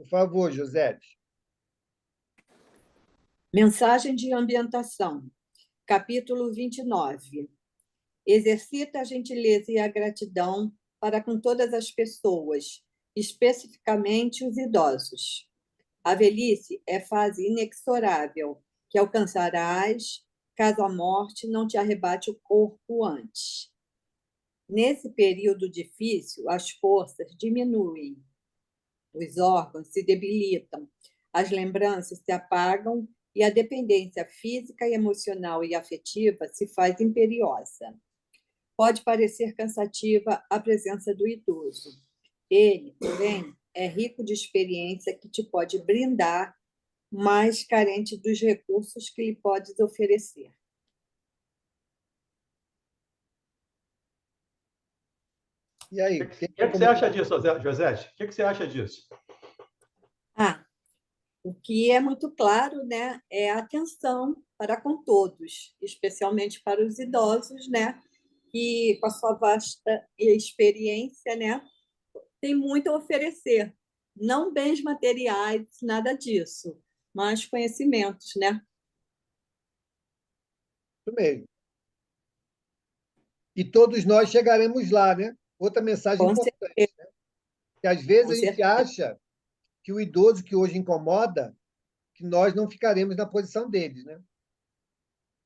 Por favor, José. Mensagem de ambientação, capítulo 29. Exercita a gentileza e a gratidão para com todas as pessoas, especificamente os idosos. A velhice é fase inexorável, que alcançarás caso a morte não te arrebate o corpo antes. Nesse período difícil, as forças diminuem, os órgãos se debilitam, as lembranças se apagam e a dependência física, emocional e afetiva se faz imperiosa. Pode parecer cansativa a presença do idoso. Ele, porém, é rico de experiência que te pode brindar, mas carente dos recursos que lhe podes oferecer. E aí? O que você acha disso, Josete? O que você acha disso? O que é muito claro, né, é a atenção para com todos, especialmente para os idosos, né, que com a sua vasta experiência, né, tem muito a oferecer. Não bens materiais, nada disso, mas conhecimentos, né? Isso mesmo. E todos nós chegaremos lá, né? Outra mensagem Com importante, certeza. né? Que às vezes Com a gente certeza. acha que o idoso que hoje incomoda, que nós não ficaremos na posição deles, né?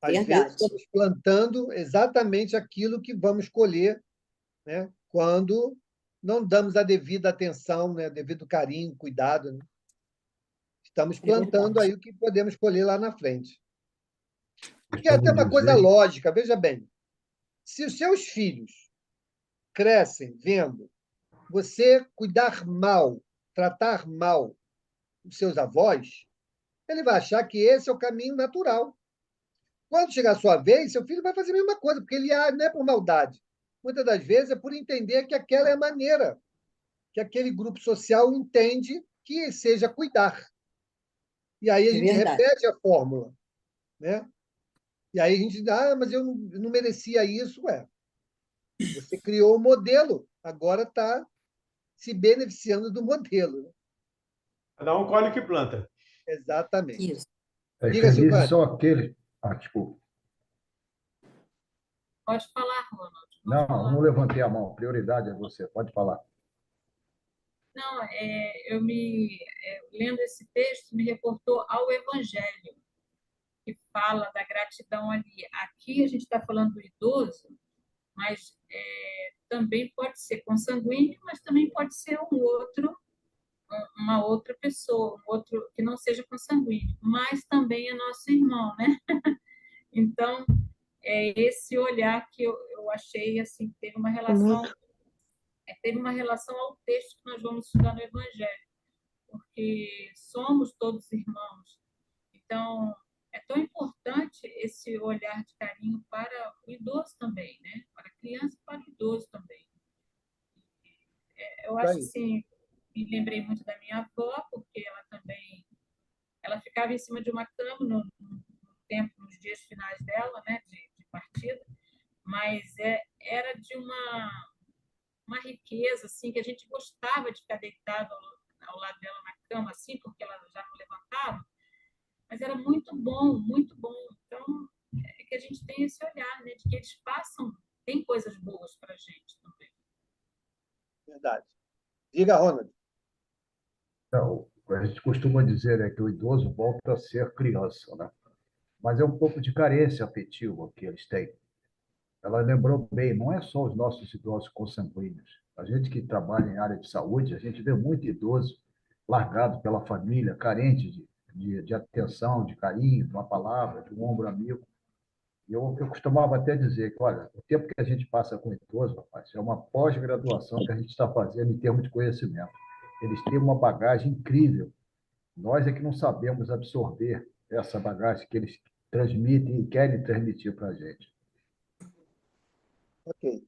Às vezes Verdade. estamos plantando exatamente aquilo que vamos colher, né? Quando não damos a devida atenção, né? Devido carinho, cuidado, né? Estamos plantando aí o que podemos colher lá na frente. Porque é até uma coisa lógica, veja bem. Se os seus filhos crescem vendo você cuidar mal, tratar mal os seus avós, ele vai achar que esse é o caminho natural. Quando chegar a sua vez, seu filho vai fazer a mesma coisa, porque ele não é por maldade. Muitas das vezes é por entender que aquela é a maneira que aquele grupo social entende que seja cuidar. E aí a gente repete a fórmula, né? E aí a gente diz, mas eu não merecia isso. Você criou o modelo, agora está se beneficiando do modelo. Né? Cada um colhe o que planta. Exatamente. Isso. Diga, Felizes Silvana. são aqueles... desculpa. Pode falar, Ronald. Não levantei a mão. Prioridade é você. Pode falar. Não, lendo esse texto, me reportou ao Evangelho, que fala da gratidão ali. Aqui a gente está falando do idoso, mas também pode ser consanguíneo, mas também pode ser uma outra pessoa, um outro que não seja consanguíneo, mas também é nosso irmão, né? Então, é esse olhar que eu achei assim, teve uma relação ao texto que nós vamos estudar no Evangelho, porque somos todos irmãos. Então, é tão importante esse olhar de carinho para o idoso também, né? Para a criança e para o idoso também. Eu acho assim, me lembrei muito da minha avó, porque ela ficava em cima de uma cama no tempo, nos dias finais dela, né, de partida, mas era de uma riqueza, assim, que a gente gostava de ficar deitado ao lado dela na cama, assim, porque ela já não levantava, mas era muito bom, muito bom. Então, é que a gente tem esse olhar, né, de que eles tem coisas boas para a gente também. Verdade. Diga, Ronald. Então, a gente costuma dizer que o idoso volta a ser criança, né? Mas é um pouco de carência afetiva que eles têm. Ela lembrou bem, não é só os nossos idosos consanguíneos. A gente que trabalha em área de saúde, a gente vê muito idoso largado pela família, carente de atenção, de carinho, de uma palavra, de um ombro amigo. E eu costumava até dizer que, olha, o tempo que a gente passa com idoso, rapaz, é uma pós-graduação que a gente está fazendo em termos de conhecimento. Eles têm uma bagagem incrível. Nós é que não sabemos absorver essa bagagem que eles transmitem e querem transmitir para a gente. Ok.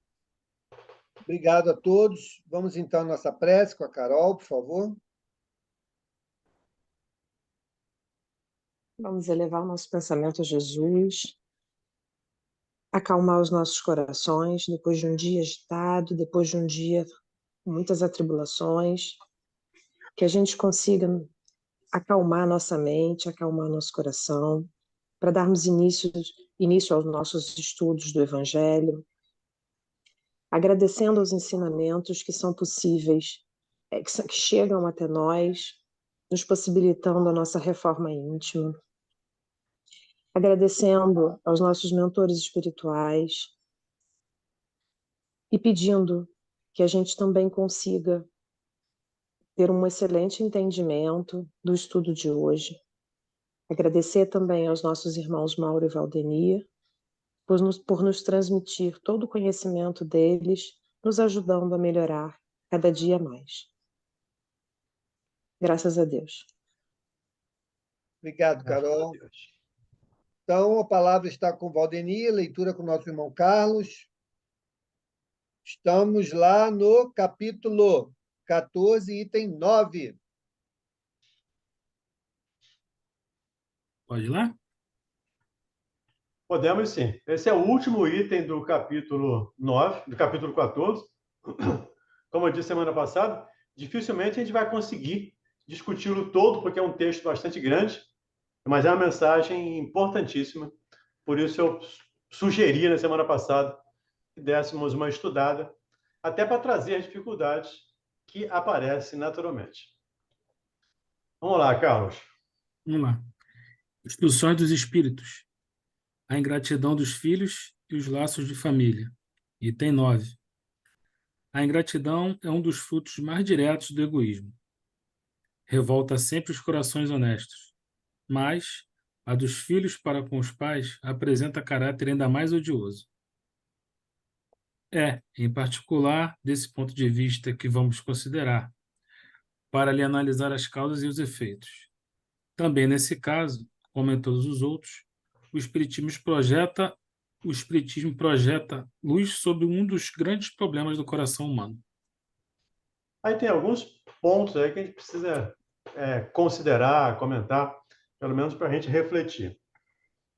Obrigado a todos. Vamos então à nossa prece com a Carol, por favor. Vamos elevar o nosso pensamento a Jesus, acalmar os nossos corações depois de um dia agitado, depois de um dia com muitas atribulações. que a gente consiga acalmar nossa mente, acalmar nosso coração, para darmos início aos nossos estudos do Evangelho, agradecendo aos ensinamentos que são possíveis, que chegam até nós, nos possibilitando a nossa reforma íntima, agradecendo aos nossos mentores espirituais e pedindo que a gente também consiga ter um excelente entendimento do estudo de hoje. Agradecer também aos nossos irmãos Mauro e Valdemir por nos transmitir todo o conhecimento deles, nos ajudando a melhorar cada dia mais. Graças a Deus. Obrigado, Graças a Carol. Deus. Então, a palavra está com Valdemir, leitura com o nosso irmão Carlos. Estamos lá no capítulo 14, item 9. Pode ir lá? Podemos sim. Esse é o último item do capítulo 9, do capítulo 14. Como eu disse semana passada, dificilmente a gente vai conseguir discuti-lo todo, porque é um texto bastante grande, mas é uma mensagem importantíssima. Por isso eu sugeri na semana passada que dessemos uma estudada, até para trazer as dificuldades que aparecem naturalmente. Vamos lá, Carlos. Vamos lá. Instruções dos espíritos. A ingratidão dos filhos e os laços de família. Item 9. A ingratidão é um dos frutos mais diretos do egoísmo. Revolta sempre os corações honestos, mas a dos filhos para com os pais apresenta caráter ainda mais odioso. É, em particular, desse ponto de vista que vamos considerar, para lhe analisar as causas e os efeitos. Também nesse caso, como em todos os outros, o Espiritismo projeta luz sobre um dos grandes problemas do coração humano. Aí tem alguns pontos aí que a gente precisa considerar, comentar, pelo menos para a gente refletir.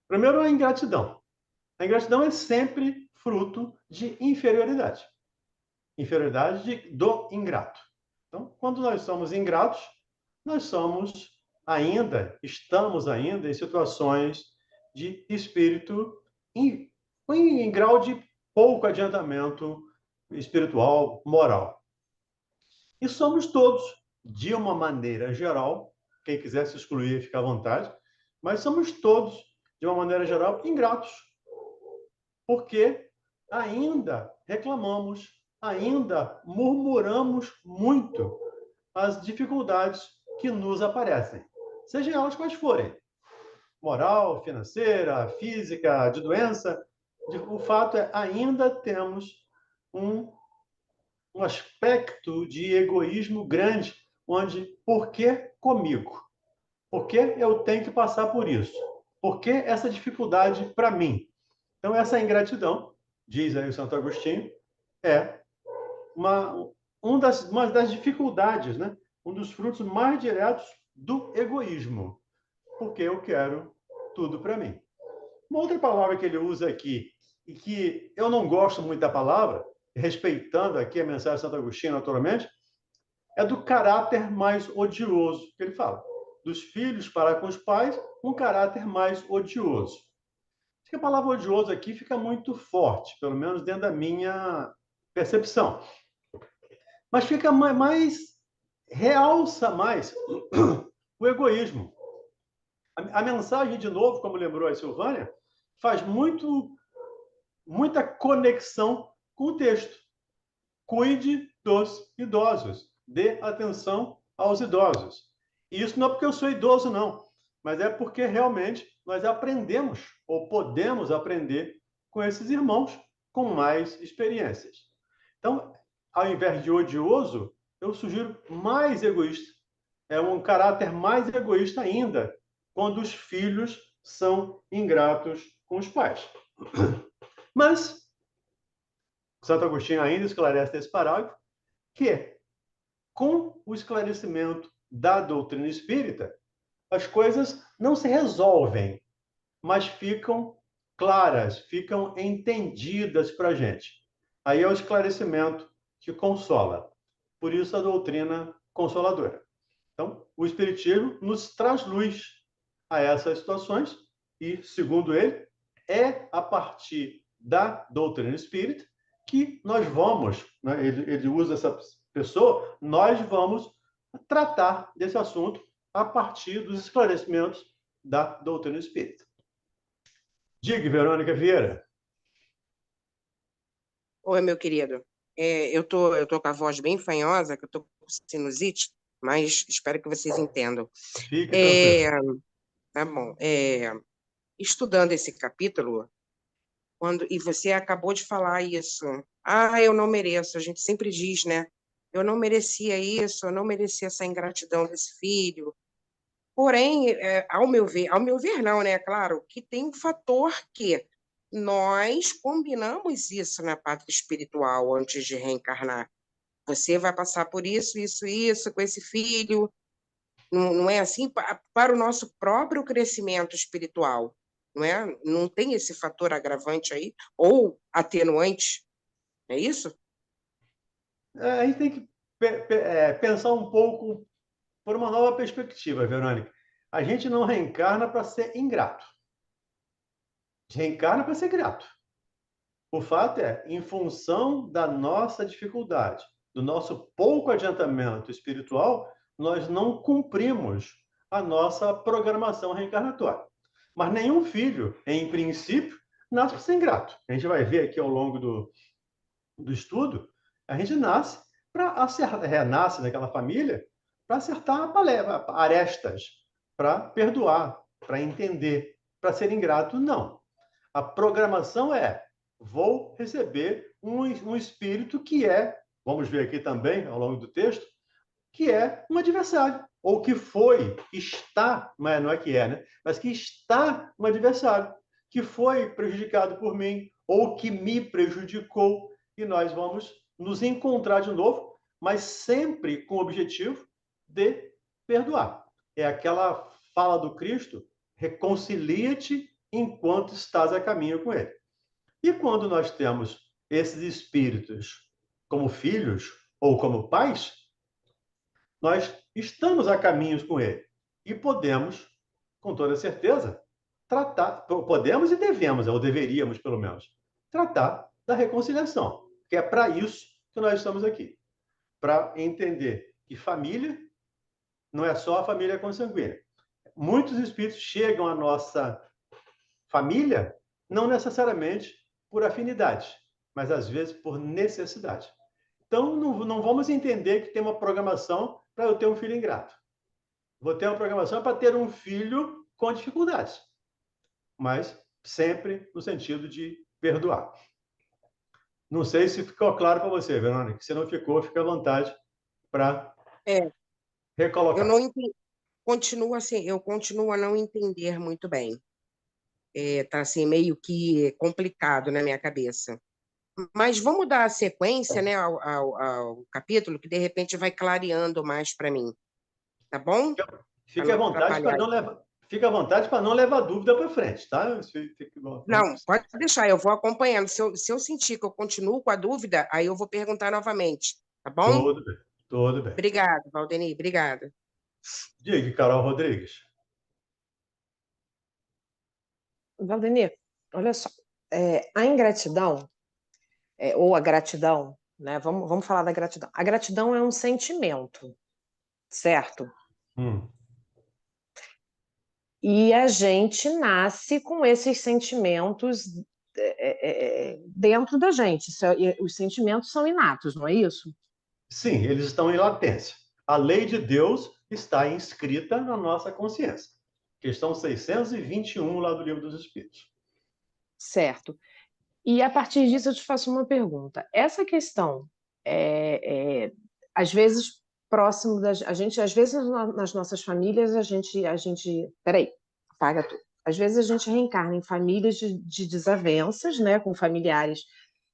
Primeiro, a ingratidão. A ingratidão é sempre fruto de inferioridade. Inferioridade do ingrato. Então, quando nós somos ingratos, nós estamos ainda em situações de espírito em grau de pouco adiantamento espiritual, moral. E somos todos, de uma maneira geral, quem quiser se excluir, fica à vontade, mas somos todos, de uma maneira geral, ingratos. Porque ainda reclamamos, ainda murmuramos muito as dificuldades que nos aparecem, sejam elas quais forem. Moral, financeira, física, de doença. O fato é, ainda temos um aspecto de egoísmo grande, onde, por que comigo? Por que eu tenho que passar por isso? Por que essa dificuldade para mim? Então, essa ingratidão, diz aí o Santo Agostinho, é uma das dificuldades, né? Um dos frutos mais diretos do egoísmo, porque eu quero tudo para mim. Uma outra palavra que ele usa aqui, e que eu não gosto muito da palavra, respeitando aqui a mensagem de Santo Agostinho, naturalmente, é do caráter mais odioso, que ele fala. Dos filhos para com os pais, um caráter mais odioso. Acho que a palavra odioso aqui fica muito forte, pelo menos dentro da minha percepção. Mas fica realça mais o egoísmo. A mensagem, de novo, como lembrou a Silvânia, faz muita conexão com o texto. Cuide dos idosos. Dê atenção aos idosos. E isso não é porque eu sou idoso, não. Mas é porque realmente nós aprendemos, ou podemos aprender, com esses irmãos com mais experiências. Então, ao invés de odioso, eu sugiro mais egoísta. É um caráter mais egoísta ainda, quando os filhos são ingratos com os pais. Mas Santo Agostinho ainda esclarece nesse parágrafo que, com o esclarecimento da doutrina espírita, as coisas não se resolvem, mas ficam claras, ficam entendidas para a gente. Aí é o esclarecimento que consola. Por isso a doutrina consoladora. Então, o Espiritismo nos traz luz a essas situações e, segundo ele, é a partir da doutrina espírita que nós vamos, né, ele usa essa pessoa, nós vamos tratar desse assunto a partir dos esclarecimentos da doutrina espírita. Diga, Verônica Vieira. Oi, meu querido. Eu tô com a voz bem fanhosa, que eu tô com sinusite, mas espero que vocês entendam. Fique tranquilo. Tá bom. Estudando esse capítulo, e você acabou de falar isso. Ah, eu não mereço. A gente sempre diz, né? Eu não merecia isso, eu não merecia essa ingratidão desse filho. Porém, ao meu ver não, né? Claro, que tem um fator que nós combinamos isso na pátria espiritual antes de reencarnar. Você vai passar por isso, isso, isso com esse filho. Não é assim? Para o nosso próprio crescimento espiritual, não é? Não tem esse fator agravante aí? Ou atenuante, é isso? A gente tem que pensar um pouco por uma nova perspectiva, Verônica. A gente não reencarna para ser ingrato. A gente reencarna para ser grato. O fato é, em função da nossa dificuldade, do nosso pouco adiantamento espiritual, nós não cumprimos a nossa programação reencarnatória. Mas nenhum filho, em princípio, nasce para ser ingrato. A gente vai ver aqui ao longo do estudo, a gente nasce para acertar, renasce naquela família para acertar arestas, para perdoar, para entender, para ser ingrato, não. A programação é: vou receber um espírito que vamos ver aqui também, ao longo do texto, que é um adversário, ou que está, mas não é que é, né? Mas que está um adversário, que foi prejudicado por mim, ou que me prejudicou, e nós vamos nos encontrar de novo, mas sempre com o objetivo de perdoar. É aquela fala do Cristo: reconcilia-te enquanto estás a caminho com ele. E quando nós temos esses espíritos como filhos ou como pais, nós estamos a caminhos com ele e podemos, com toda certeza, podemos e devemos, ou deveríamos pelo menos, tratar da reconciliação, que é para isso que nós estamos aqui, para entender que família não é só a família consanguínea. Muitos espíritos chegam à nossa família não necessariamente por afinidade, mas às vezes por necessidade. Então, não vamos entender que tem uma programação para eu ter um filho ingrato. Vou ter uma programação para ter um filho com dificuldades, mas sempre no sentido de perdoar. Não sei se ficou claro para você, Verônica. Se não ficou, fica à vontade para recolocar. Eu não entendi. Eu continuo a não entender muito bem. Tá assim, meio que complicado na minha cabeça. Mas vamos dar a sequência, né, ao capítulo, que de repente vai clareando mais para mim. Tá bom? Fique à vontade para não levar dúvida para frente, tá? Não, pode deixar, eu vou acompanhando. Se eu sentir que eu continuo com a dúvida, aí eu vou perguntar novamente, tá bom? Tudo bem, tudo bem. Obrigada, Valdeni, obrigada. Diga, Carol Rodrigues. Valdemir, olha só, a ingratidão, ou a gratidão, né? Vamos falar da gratidão. A gratidão é um sentimento, certo? E a gente nasce com esses sentimentos dentro da gente. Os sentimentos são inatos, não é isso? Sim, eles estão em latência. A lei de Deus está inscrita na nossa consciência. Questão 621 lá do Livro dos Espíritos. Certo. E a partir disso eu te faço uma pergunta. Essa questão, às vezes, próximo da gente, às vezes nas nossas famílias, a gente peraí, apaga tudo. Às vezes a gente reencarna em famílias de desavenças, né, com familiares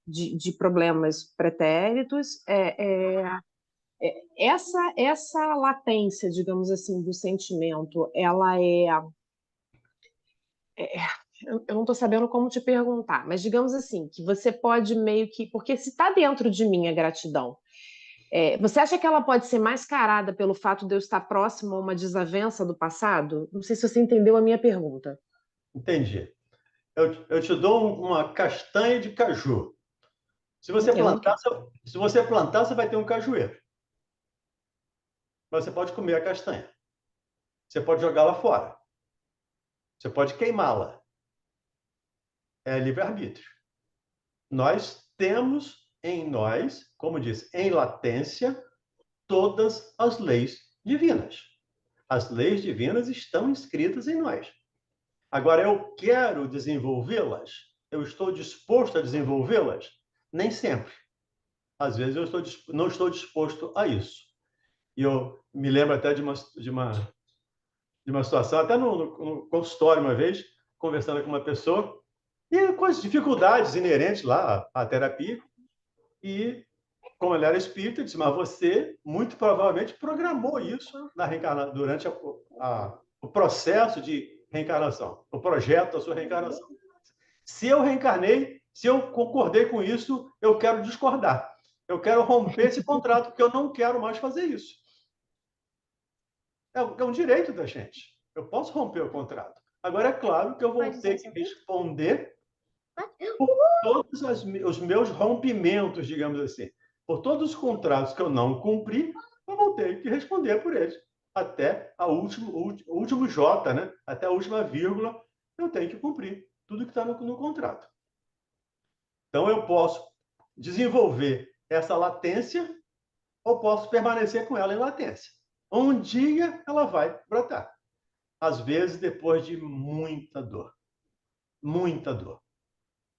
de problemas pretéritos. Essa latência, digamos assim, do sentimento, ela eu não estou sabendo como te perguntar, mas digamos assim, que você pode meio que... Porque se está dentro de mim a gratidão, Você acha que ela pode ser mascarada pelo fato de eu estar próximo a uma desavença do passado? Não sei se você entendeu a minha pergunta. Entendi. Eu te dou uma castanha de caju. Se você plantar, você vai ter um cajueiro. Mas você pode comer a castanha. Você pode jogá-la fora. Você pode queimá-la. É livre-arbítrio. Nós temos em nós, como diz, em latência, todas as leis divinas. As leis divinas estão inscritas em nós. Agora, eu quero desenvolvê-las? Eu estou disposto a desenvolvê-las? Nem sempre. Às vezes, não estou disposto a isso. E eu me lembro até de uma situação, até no consultório uma vez, conversando com uma pessoa, e com as dificuldades inerentes lá à terapia, e como ela era espírita, disse, mas você muito provavelmente programou isso durante o processo de reencarnação, o projeto da sua reencarnação. Se eu reencarnei, se eu concordei com isso, eu quero discordar. Eu quero romper esse contrato, porque eu não quero mais fazer isso. É um direito da gente. Eu posso romper o contrato. Agora, é claro que eu vou ter que responder por todos os meus rompimentos, digamos assim. Por todos os contratos que eu não cumpri, eu vou ter que responder por eles. Até o último J, né? Até a última vírgula, eu tenho que cumprir tudo que está no contrato. Então, eu posso desenvolver essa latência ou posso permanecer com ela em latência. Um dia ela vai brotar. Às vezes, depois de muita dor. Muita dor.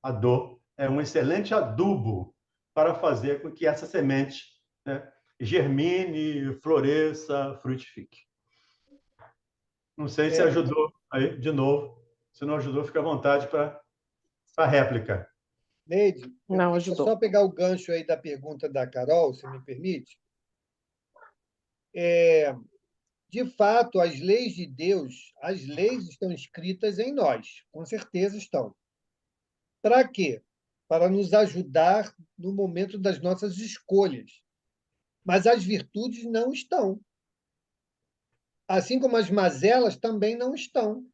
A dor é um excelente adubo para fazer com que essa semente, né, germine, floresça, frutifique. Não sei se ajudou aí, de novo. Se não ajudou, fica à vontade para a réplica. Neide, Não, eu ajudou. só pegar o gancho aí da pergunta da Carol, se me permite. De fato, as leis de Deus, as leis estão escritas em nós, com certeza estão. Para quê? Para nos ajudar no momento das nossas escolhas. Mas as virtudes não estão. Assim como as mazelas também não estão.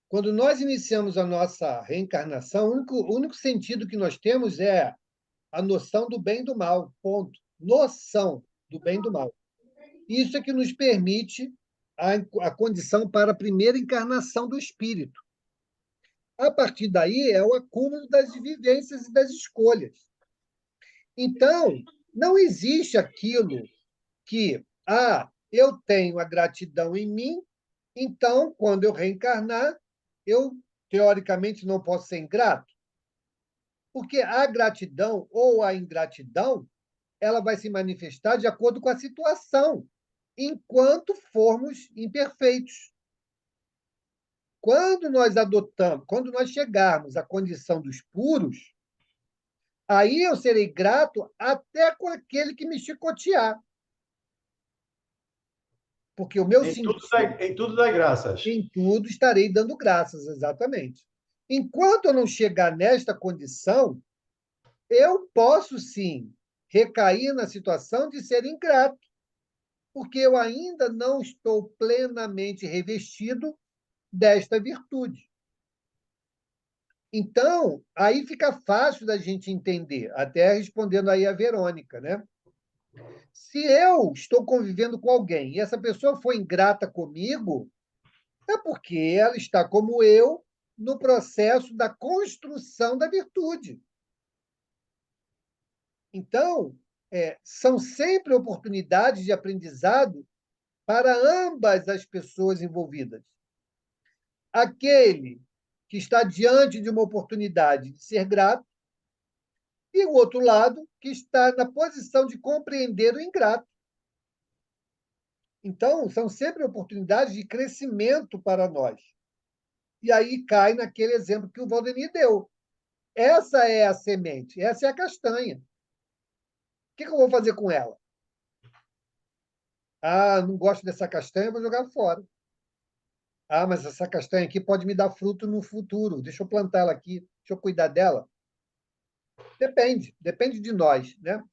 Quando nós iniciamos a nossa reencarnação, o único sentido que nós temos é a noção do bem e do mal, ponto. Noção do bem e do mal. Isso é que nos permite a condição para a primeira encarnação do espírito. A partir daí, é o acúmulo das vivências e das escolhas. Então, não existe aquilo que, eu tenho a gratidão em mim, então, quando eu reencarnar, eu, teoricamente, não posso ser ingrato. Porque a gratidão ou a ingratidão, ela vai se manifestar de acordo com a situação, enquanto formos imperfeitos. Quando nós chegarmos à condição dos puros, aí eu serei grato até com aquele que me chicotear. Porque o meu sentido... Em tudo dai graças. Em tudo estarei dando graças, exatamente. Enquanto eu não chegar nesta condição, eu posso, sim, recair na situação de ser ingrato, porque eu ainda não estou plenamente revestido desta virtude. Então, aí fica fácil da gente entender, até respondendo aí a Verônica, né? Se eu estou convivendo com alguém e essa pessoa foi ingrata comigo, é porque ela está, como eu, no processo da construção da virtude. Então, são sempre oportunidades de aprendizado para ambas as pessoas envolvidas. Aquele que está diante de uma oportunidade de ser grato, e o outro lado, que está na posição de compreender o ingrato. Então, são sempre oportunidades de crescimento para nós. E aí cai naquele exemplo que o Valdemir deu. Essa é a semente, essa é a castanha. O que eu vou fazer com ela? Não gosto dessa castanha, vou jogar fora. Mas essa castanha aqui pode me dar fruto no futuro. Deixa eu plantar ela aqui, deixa eu cuidar dela. Depende de nós, né?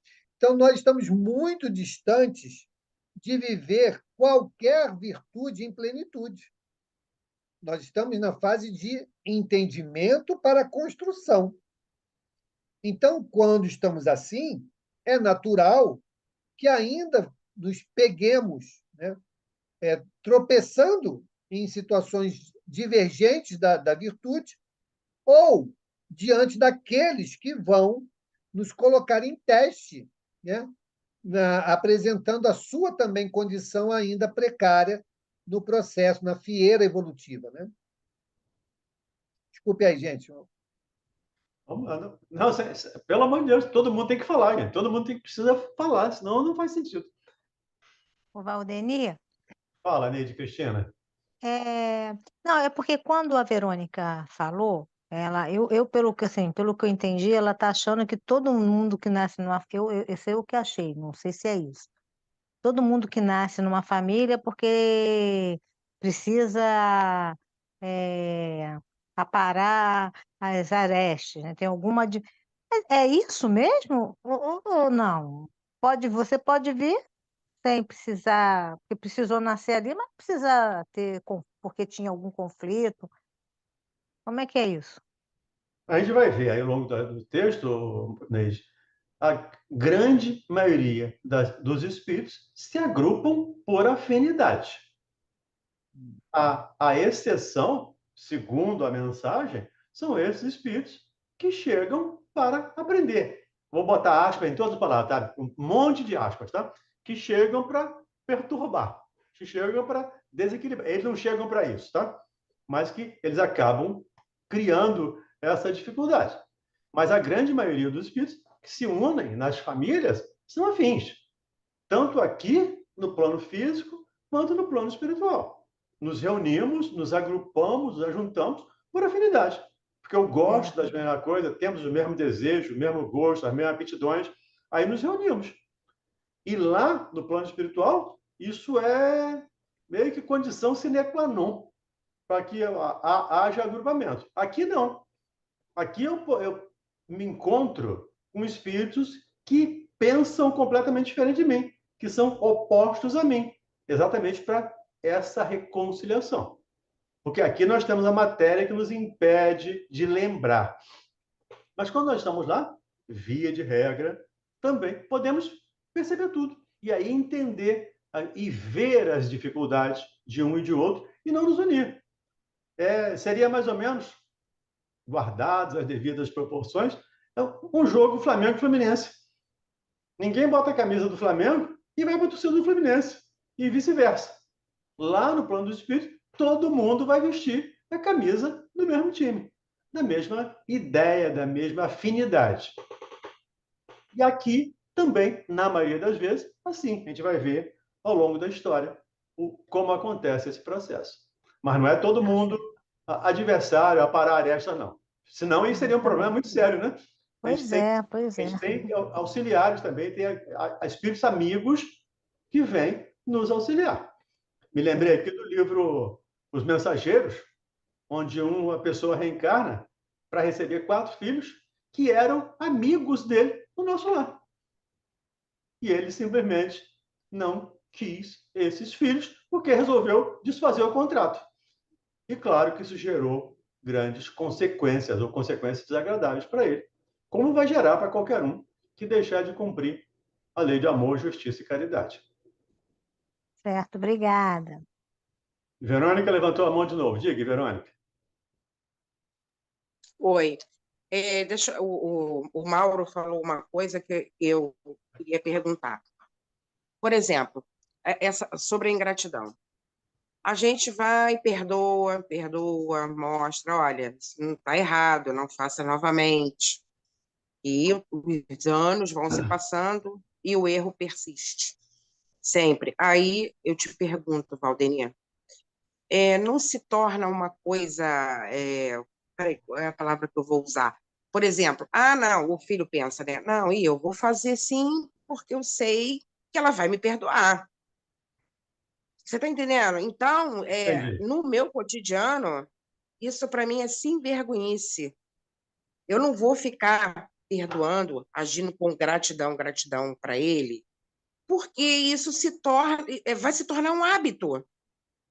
Então, nós estamos muito distantes de viver qualquer virtude em plenitude. Nós estamos na fase de entendimento para construção. Então, quando estamos assim, é natural que ainda nos peguemos, né, tropeçando em situações divergentes da virtude ou diante daqueles que vão nos colocar em teste, né, apresentando a sua também condição ainda precária no processo, na fieira evolutiva. Né? Desculpe aí, gente. Vamos lá. Não, pelo amor de Deus, todo mundo tem que falar, gente. Todo mundo precisa falar, senão não faz sentido. O Valdeni, Fala, Neide Cristina. não, é porque quando a Verônica falou, pelo que eu entendi, ela está achando que todo mundo que nasce esse é o que achei, não sei se é isso. Todo mundo que nasce numa família porque precisa aparar as arestas, né? Tem alguma é isso mesmo ou não? Você pode vir sem precisar, porque precisou nascer ali, mas não precisa ter, porque tinha algum conflito. Como é que é isso? A gente vai ver aí ao longo do texto, Neide, a grande maioria dos espíritos se agrupam por afinidade. A exceção, segundo a mensagem, são esses espíritos que chegam para aprender. Vou botar aspas em todas as palavras, tá? Um monte de aspas, tá? Que chegam para perturbar, que chegam para desequilibrar. Eles não chegam para isso, tá? Mas que eles acabam criando essa dificuldade. Mas a grande maioria dos espíritos que se unem nas famílias são afins. Tanto aqui, no plano físico, quanto no plano espiritual. Nos reunimos, nos agrupamos, nos ajuntamos por afinidade. Porque eu gosto das mesmas coisas, temos o mesmo desejo, o mesmo gosto, as mesmas aptidões, aí nos reunimos. E lá, no plano espiritual, isso é meio que condição sine qua non para que haja agrupamento. Aqui não. Aqui eu me encontro com espíritos que pensam completamente diferente de mim, que são opostos a mim, exatamente para essa reconciliação. Porque aqui nós temos a matéria que nos impede de lembrar. Mas quando nós estamos lá, via de regra, também podemos perceber tudo. E aí entender e ver as dificuldades de um e de outro e não nos unir. Seria mais ou menos, guardadas as devidas proporções, um jogo Flamengo e Fluminense. Ninguém bota a camisa do Flamengo e vai para a torcida do Fluminense. E vice-versa. Lá no plano do espírito, todo mundo vai vestir a camisa do mesmo time, da mesma ideia, da mesma afinidade. E aqui também, na maioria das vezes, assim, a gente vai ver ao longo da história como acontece esse processo. Mas não é todo mundo adversário, a parar a aresta, não. Senão isso seria um problema muito sério, né? Pois é. A gente tem auxiliares também, tem espíritos amigos que vêm nos auxiliar. Me lembrei aqui do livro Os Mensageiros, onde uma pessoa reencarna para receber 4 filhos que eram amigos dele no nosso lar. E ele simplesmente não quis esses filhos porque resolveu desfazer o contrato. E claro que isso gerou grandes consequências ou consequências desagradáveis para ele, como vai gerar para qualquer um que deixar de cumprir a lei de amor, justiça e caridade. Certo, obrigada. Verônica levantou a mão de novo. Diga, Verônica. Oi. O Mauro falou uma coisa que eu queria perguntar. Por exemplo, sobre a ingratidão. A gente vai, perdoa, mostra, olha, isso não está errado, não faça novamente. E os anos vão se passando e o erro persiste. Sempre. Aí eu te pergunto, Valdeni, não se torna uma coisa... peraí, qual é a palavra que eu vou usar? Por exemplo, não, o filho pensa, né? Não, e eu vou fazer sim, porque eu sei que ela vai me perdoar. Você está entendendo? Então, no meu cotidiano, isso para mim é sem vergonhice. Eu não vou ficar perdoando, agindo com gratidão para ele, porque isso vai se tornar um hábito.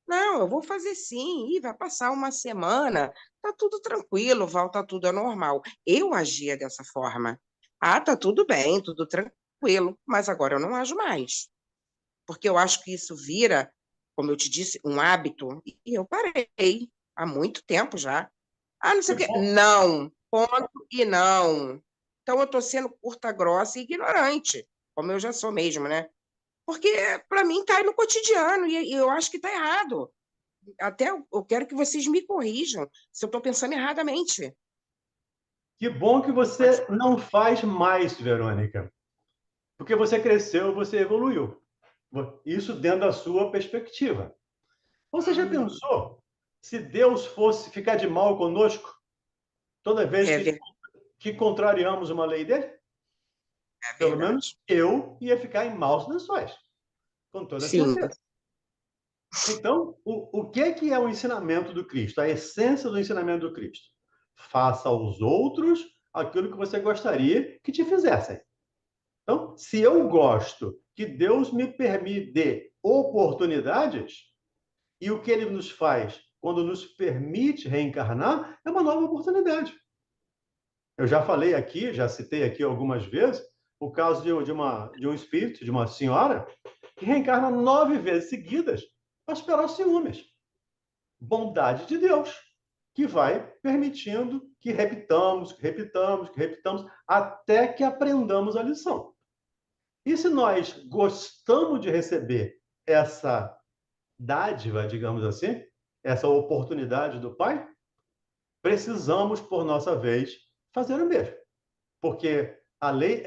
Não, eu vou fazer sim, e vai passar uma semana, tá tudo tranquilo, volta tudo ao normal. Eu agia dessa forma. Ah, tá tudo bem, tudo tranquilo, mas agora eu não ajo mais. Porque eu acho que isso vira, como eu te disse, um hábito, e eu parei há muito tempo já. Ah, não sei o quê. Não, ponto e não. Então eu estou sendo curta, grossa e ignorante, como eu já sou mesmo, né? Porque, para mim, está aí no cotidiano e eu acho que está errado. Até eu quero que vocês me corrijam se eu estou pensando erradamente. Que bom que você não faz mais, Verônica. Porque você cresceu, você evoluiu. Isso dentro da sua perspectiva. Você já pensou se Deus fosse ficar de mal conosco toda vez que contrariamos uma lei dele? Pelo menos eu ia ficar em maus lençóis, com toda certeza. Então, o que é o ensinamento do Cristo? A essência do ensinamento do Cristo. Faça aos outros aquilo que você gostaria que te fizessem. Então, se eu gosto que Deus me dê oportunidades, e o que ele nos faz quando nos permite reencarnar é uma nova oportunidade. Eu já falei aqui, já citei aqui algumas vezes, o caso de um espírito, de uma senhora, que reencarna 9 vezes seguidas para superar os ciúmes. Bondade de Deus, que vai permitindo que repitamos, até que aprendamos a lição. E se nós gostamos de receber essa dádiva, digamos assim, essa oportunidade do Pai, precisamos, por nossa vez, fazer o mesmo. Porque a lei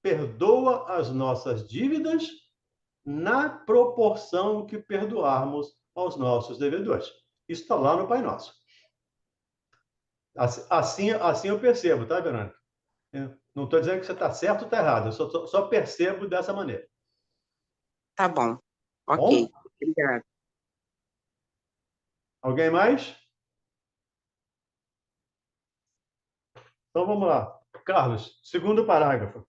perdoa as nossas dívidas na proporção que perdoarmos aos nossos devedores. Isso está lá no Pai Nosso. Assim eu percebo, tá, Verônica? Não estou dizendo que você está certo ou está errado, eu só percebo dessa maneira. Tá bom. Ok. Bom? Obrigada. Alguém mais? Então vamos lá. Carlos, segundo parágrafo.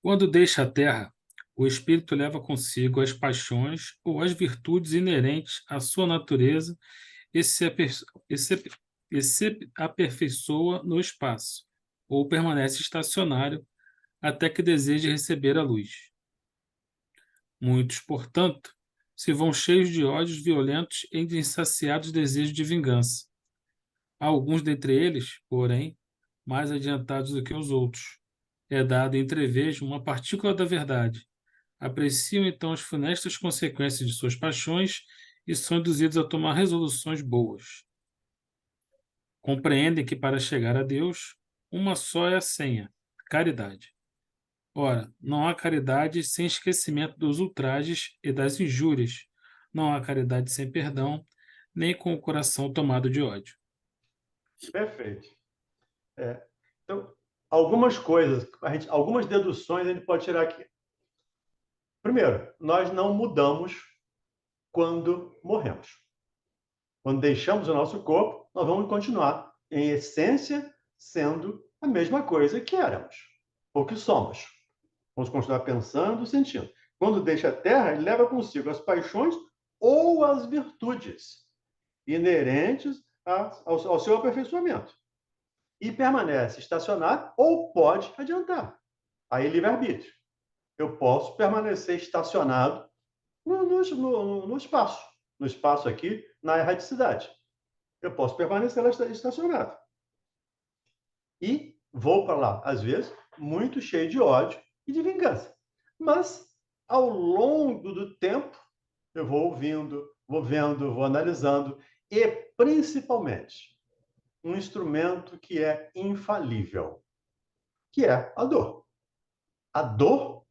Quando deixa a terra, o espírito leva consigo as paixões ou as virtudes inerentes à sua natureza e se aperfeiçoa no espaço, ou permanece estacionário até que deseje receber a luz. Muitos, portanto, se vão cheios de ódios violentos e de insaciados desejos de vingança. Há alguns dentre eles, porém, mais adiantados do que os outros. É dado entrevejo uma partícula da verdade. Apreciam então as funestas consequências de suas paixões e são induzidos a tomar resoluções boas. Compreendem que para chegar a Deus, uma só é a senha: caridade. Ora, não há caridade sem esquecimento dos ultrajes e das injúrias. Não há caridade sem perdão, nem com o coração tomado de ódio. Perfeito. Então, algumas coisas, algumas deduções a gente pode tirar aqui. Primeiro, nós não mudamos quando morremos. Quando deixamos o nosso corpo, nós vamos continuar, em essência, sendo a mesma coisa que éramos, ou que somos. Vamos continuar pensando, sentindo. Quando deixa a terra, ele leva consigo as paixões ou as virtudes inerentes ao seu aperfeiçoamento. E permanece estacionado ou pode adiantar. Aí, livre-arbítrio. Eu posso permanecer estacionado no espaço. No espaço aqui, na erradicidade. Eu posso permanecer lá estacionado. E vou para lá, às vezes, muito cheio de ódio e de vingança. Mas, ao longo do tempo, eu vou ouvindo, vou vendo, vou analisando. E, principalmente, um instrumento que é infalível, que é a dor. A dor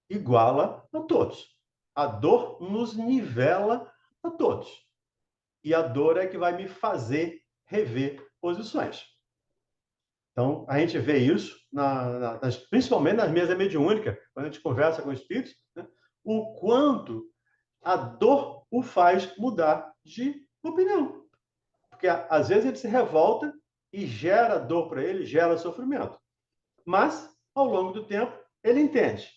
iguala a todos. A dor nos nivela a todos. E a dor é que vai me fazer rever posições. Então, a gente vê isso, principalmente nas mesas mediúnicas, quando a gente conversa com espíritos, né? O quanto a dor o faz mudar de opinião. Porque, às vezes, ele se revolta e gera dor para ele, gera sofrimento. Mas, ao longo do tempo, ele entende.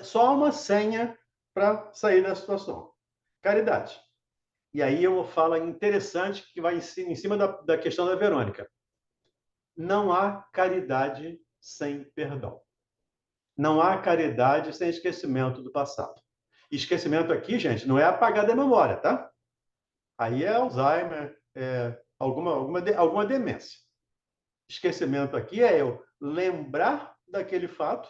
Só uma senha para sair da situação. Caridade. E aí eu falo interessante que vai em cima da questão da Verônica. Não há caridade sem perdão. Não há caridade sem esquecimento do passado. Esquecimento aqui, gente, não é apagar da memória, tá? Aí é Alzheimer, alguma demência. Esquecimento aqui é eu lembrar daquele fato,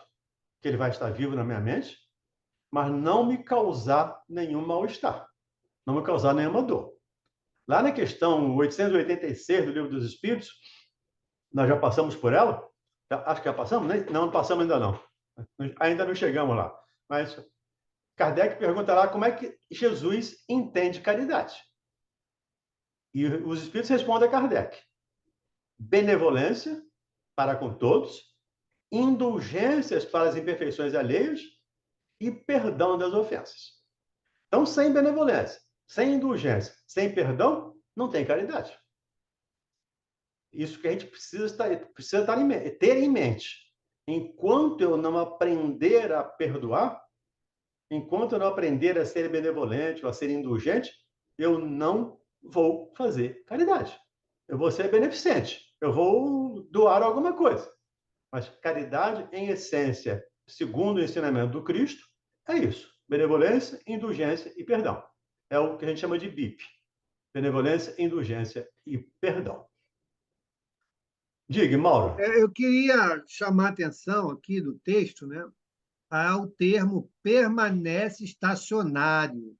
que ele vai estar vivo na minha mente, mas não me causar nenhum mal-estar, não me causar nenhuma dor. Lá na questão 886 do Livro dos Espíritos, nós já passamos por ela? Acho que já passamos, né? Não passamos ainda não. Ainda não chegamos lá. Mas Kardec pergunta lá como é que Jesus entende caridade. E os Espíritos respondem a Kardec. Benevolência para com todos, indulgências para as imperfeições alheias e perdão das ofensas. Então, sem benevolência, sem indulgência, sem perdão, não tem caridade. Isso que a gente precisa ter em mente. Enquanto eu não aprender a perdoar, enquanto eu não aprender a ser benevolente ou a ser indulgente, eu não vou fazer caridade. Eu vou ser beneficente. Eu vou doar alguma coisa. Mas caridade, em essência, segundo o ensinamento do Cristo, é isso. Benevolência, indulgência e perdão. É o que a gente chama de BIP. Benevolência, indulgência e perdão. Diga, Mauro. Eu queria chamar a atenção aqui do texto, né, ao termo permanece estacionário.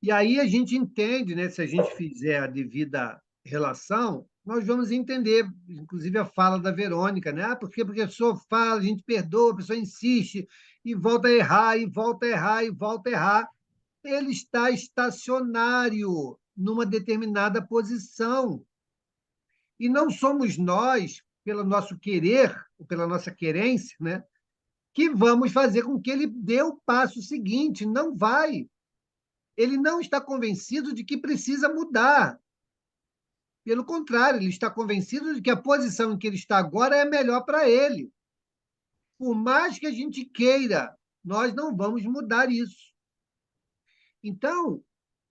E aí a gente entende, né, se a gente fizer a devida relação, nós vamos entender, inclusive a fala da Verônica, né? Ah, porque a pessoa fala, a gente perdoa, a pessoa insiste e volta a errar, e volta a errar, e volta a errar. Ele está estacionário numa determinada posição. E não somos nós, pelo nosso querer, ou pela nossa querência, né, que vamos fazer com que ele dê o passo seguinte. Não vai. Ele não está convencido de que precisa mudar. Pelo contrário, ele está convencido de que a posição em que ele está agora é a melhor para ele. Por mais que a gente queira, nós não vamos mudar isso. Então,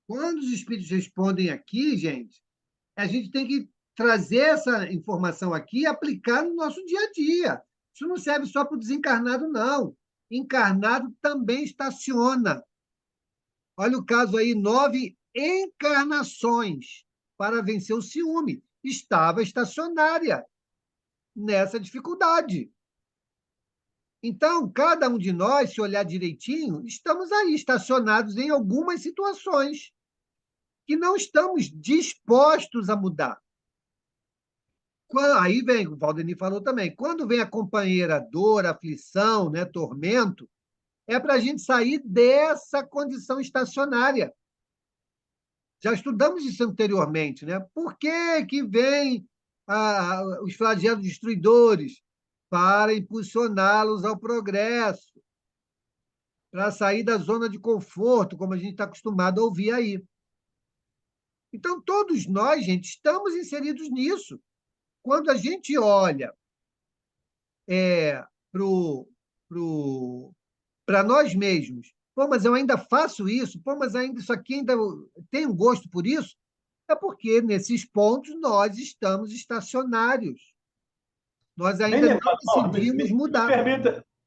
quando os espíritos respondem aqui, gente, a gente tem que trazer essa informação aqui e aplicar no nosso dia a dia. Isso não serve só para o desencarnado, não. Encarnado também estaciona. Olha o caso aí, 9 encarnações para vencer o ciúme. Estava estacionária nessa dificuldade. Então, cada um de nós, se olhar direitinho, estamos aí estacionados em algumas situações que não estamos dispostos a mudar. Aí vem, o Valdemir falou também, quando vem a companheira dor, aflição, né, tormento, é para a gente sair dessa condição estacionária. Já estudamos isso anteriormente, né? Por que vem os flagelos destruidores? Para impulsioná-los ao progresso, para sair da zona de conforto, como a gente está acostumado a ouvir aí. Então, todos nós, gente, estamos inseridos nisso. Quando a gente olha para nós mesmos, pô, mas eu ainda faço isso, pô, mas ainda isso aqui ainda tenho gosto por isso, é porque nesses pontos nós estamos estacionários. Nós Bem ainda não lembrado, Mauro. decidimos mudar.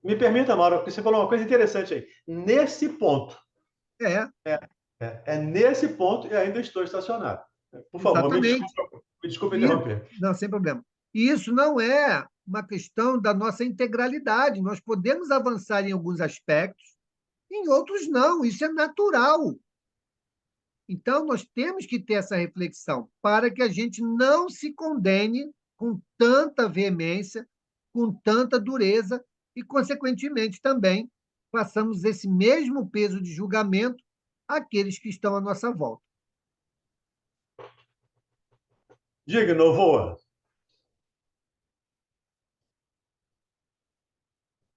Me permita, Mauro, porque você falou uma coisa interessante aí. Nesse ponto. É. É nesse ponto e ainda estou estacionado. Por favor, Exatamente. me desculpe interromper. Não, sem problema. E isso não é uma questão da nossa integralidade. Nós podemos avançar em alguns aspectos, em outros não. Isso é natural. Então, nós temos que ter essa reflexão para que a gente não se condene com tanta veemência, com tanta dureza e, consequentemente, também façamos esse mesmo peso de julgamento àqueles que estão à nossa volta. Diga, Novoa.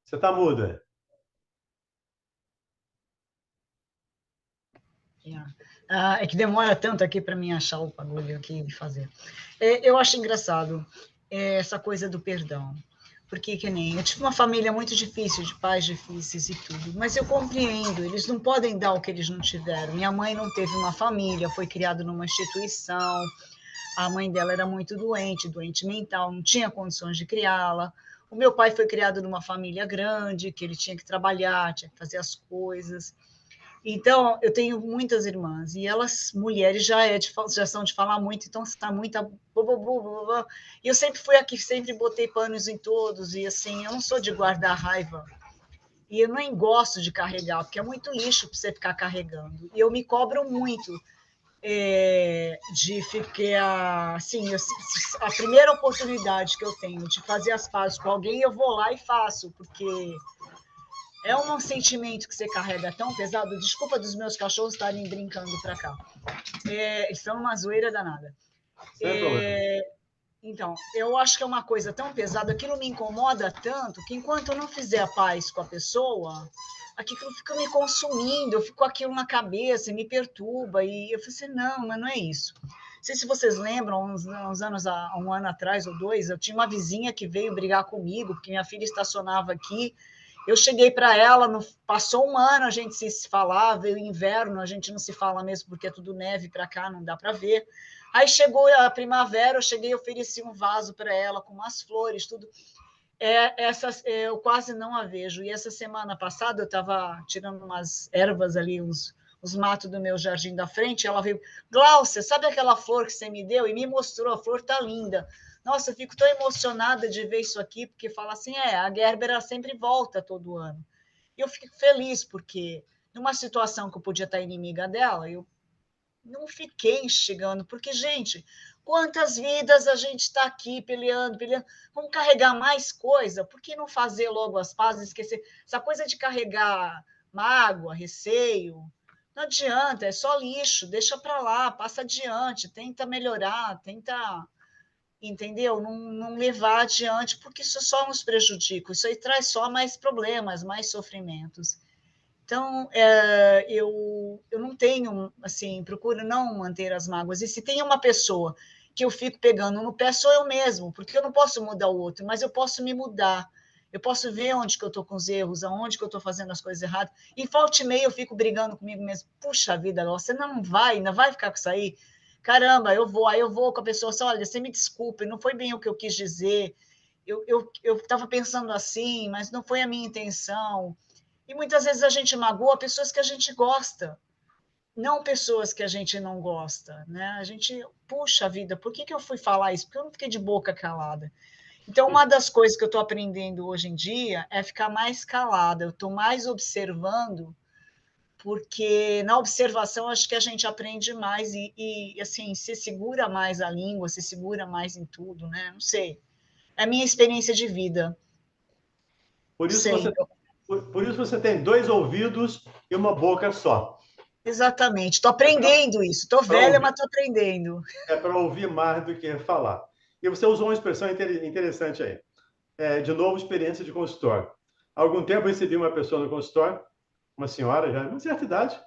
Você está muda. É que demora tanto aqui para mim achar o bagulho aqui e fazer. Eu acho engraçado essa coisa do perdão, porque que nem eu tive uma família muito difícil, de pais difíceis e tudo, mas eu compreendo, eles não podem dar o que eles não tiveram. Minha mãe não teve uma família, foi criada numa instituição, a mãe dela era muito doente mental, não tinha condições de criá-la. O meu pai foi criado numa família grande, que ele tinha que trabalhar, tinha que fazer as coisas. Então, eu tenho muitas irmãs, e elas, mulheres, já são de falar muito, então está muita... E eu sempre fui aqui, sempre botei panos em todos, e assim, eu não sou de guardar raiva, e eu nem gosto de carregar, porque é muito lixo para você ficar carregando, e eu me cobro muito de ficar, assim, a primeira oportunidade que eu tenho de fazer as pazes com alguém, eu vou lá e faço, porque... é um sentimento que você carrega tão pesado. Desculpa dos meus cachorros estarem brincando para cá. Eles estão numa zoeira danada. Então, eu acho que é uma coisa tão pesada, aquilo me incomoda tanto, que enquanto eu não fizer a paz com a pessoa, aquilo fica me consumindo, eu fico com aquilo na cabeça, me perturba, e eu falei assim, não, mas não é isso. Não sei se vocês lembram, uns anos, um ano atrás ou 2, eu tinha uma vizinha que veio brigar comigo, porque minha filha estacionava aqui. Eu cheguei para ela, passou um ano, a gente se falava, veio o inverno, a gente não se fala mesmo, porque é tudo neve para cá, não dá para ver. Aí chegou a primavera, eu cheguei e ofereci um vaso para ela, com umas flores, tudo. Eu quase não a vejo. E essa semana passada, eu estava tirando umas ervas ali, uns matos do meu jardim da frente, ela veio, Gláucia, sabe aquela flor que você me deu? E me mostrou, a flor tá linda. Nossa, eu fico tão emocionada de ver isso aqui, porque fala assim, a Gerber ela sempre volta todo ano. E eu fico feliz, porque numa situação que eu podia estar inimiga dela, eu não fiquei instigando, porque, gente, quantas vidas a gente está aqui peleando, vamos carregar mais coisa, por que não fazer logo as pazes, esquecer? Essa coisa de carregar mágoa, receio, não adianta, é só lixo, deixa para lá, passa adiante, tenta melhorar, tenta... entendeu? Não levar adiante, porque isso só nos prejudica, isso aí traz só mais problemas, mais sofrimentos. Então, eu não tenho, assim, procuro não manter as mágoas. E se tem uma pessoa que eu fico pegando no pé, sou eu mesmo, porque eu não posso mudar o outro, mas eu posso me mudar. Eu posso ver onde que eu estou com os erros, aonde que eu estou fazendo as coisas erradas. E volta e meia eu fico brigando comigo mesmo. Puxa vida, você não vai, ainda vai ficar com isso aí? Caramba, aí eu vou com a pessoa assim, olha, você me desculpe, não foi bem o que eu quis dizer, eu estava pensando assim, mas não foi a minha intenção. E muitas vezes a gente magoa pessoas que a gente gosta, não pessoas que a gente não gosta, né? A gente, puxa vida, por que eu fui falar isso? Porque eu não fiquei de boca calada. Então, uma das coisas que eu estou aprendendo hoje em dia é ficar mais calada, eu estou mais observando, porque na observação acho que a gente aprende mais e assim, se segura mais a língua, se segura mais em tudo, né? Não sei. É a minha experiência de vida. Por isso você tem 2 ouvidos e uma boca só. Exatamente. Estou aprendendo isso. Estou velha, mas estou aprendendo. É para ouvir mais do que falar. E você usou uma expressão interessante aí. De novo, experiência de consultório. Há algum tempo eu recebi uma pessoa no consultório, uma senhora já de uma certa idade,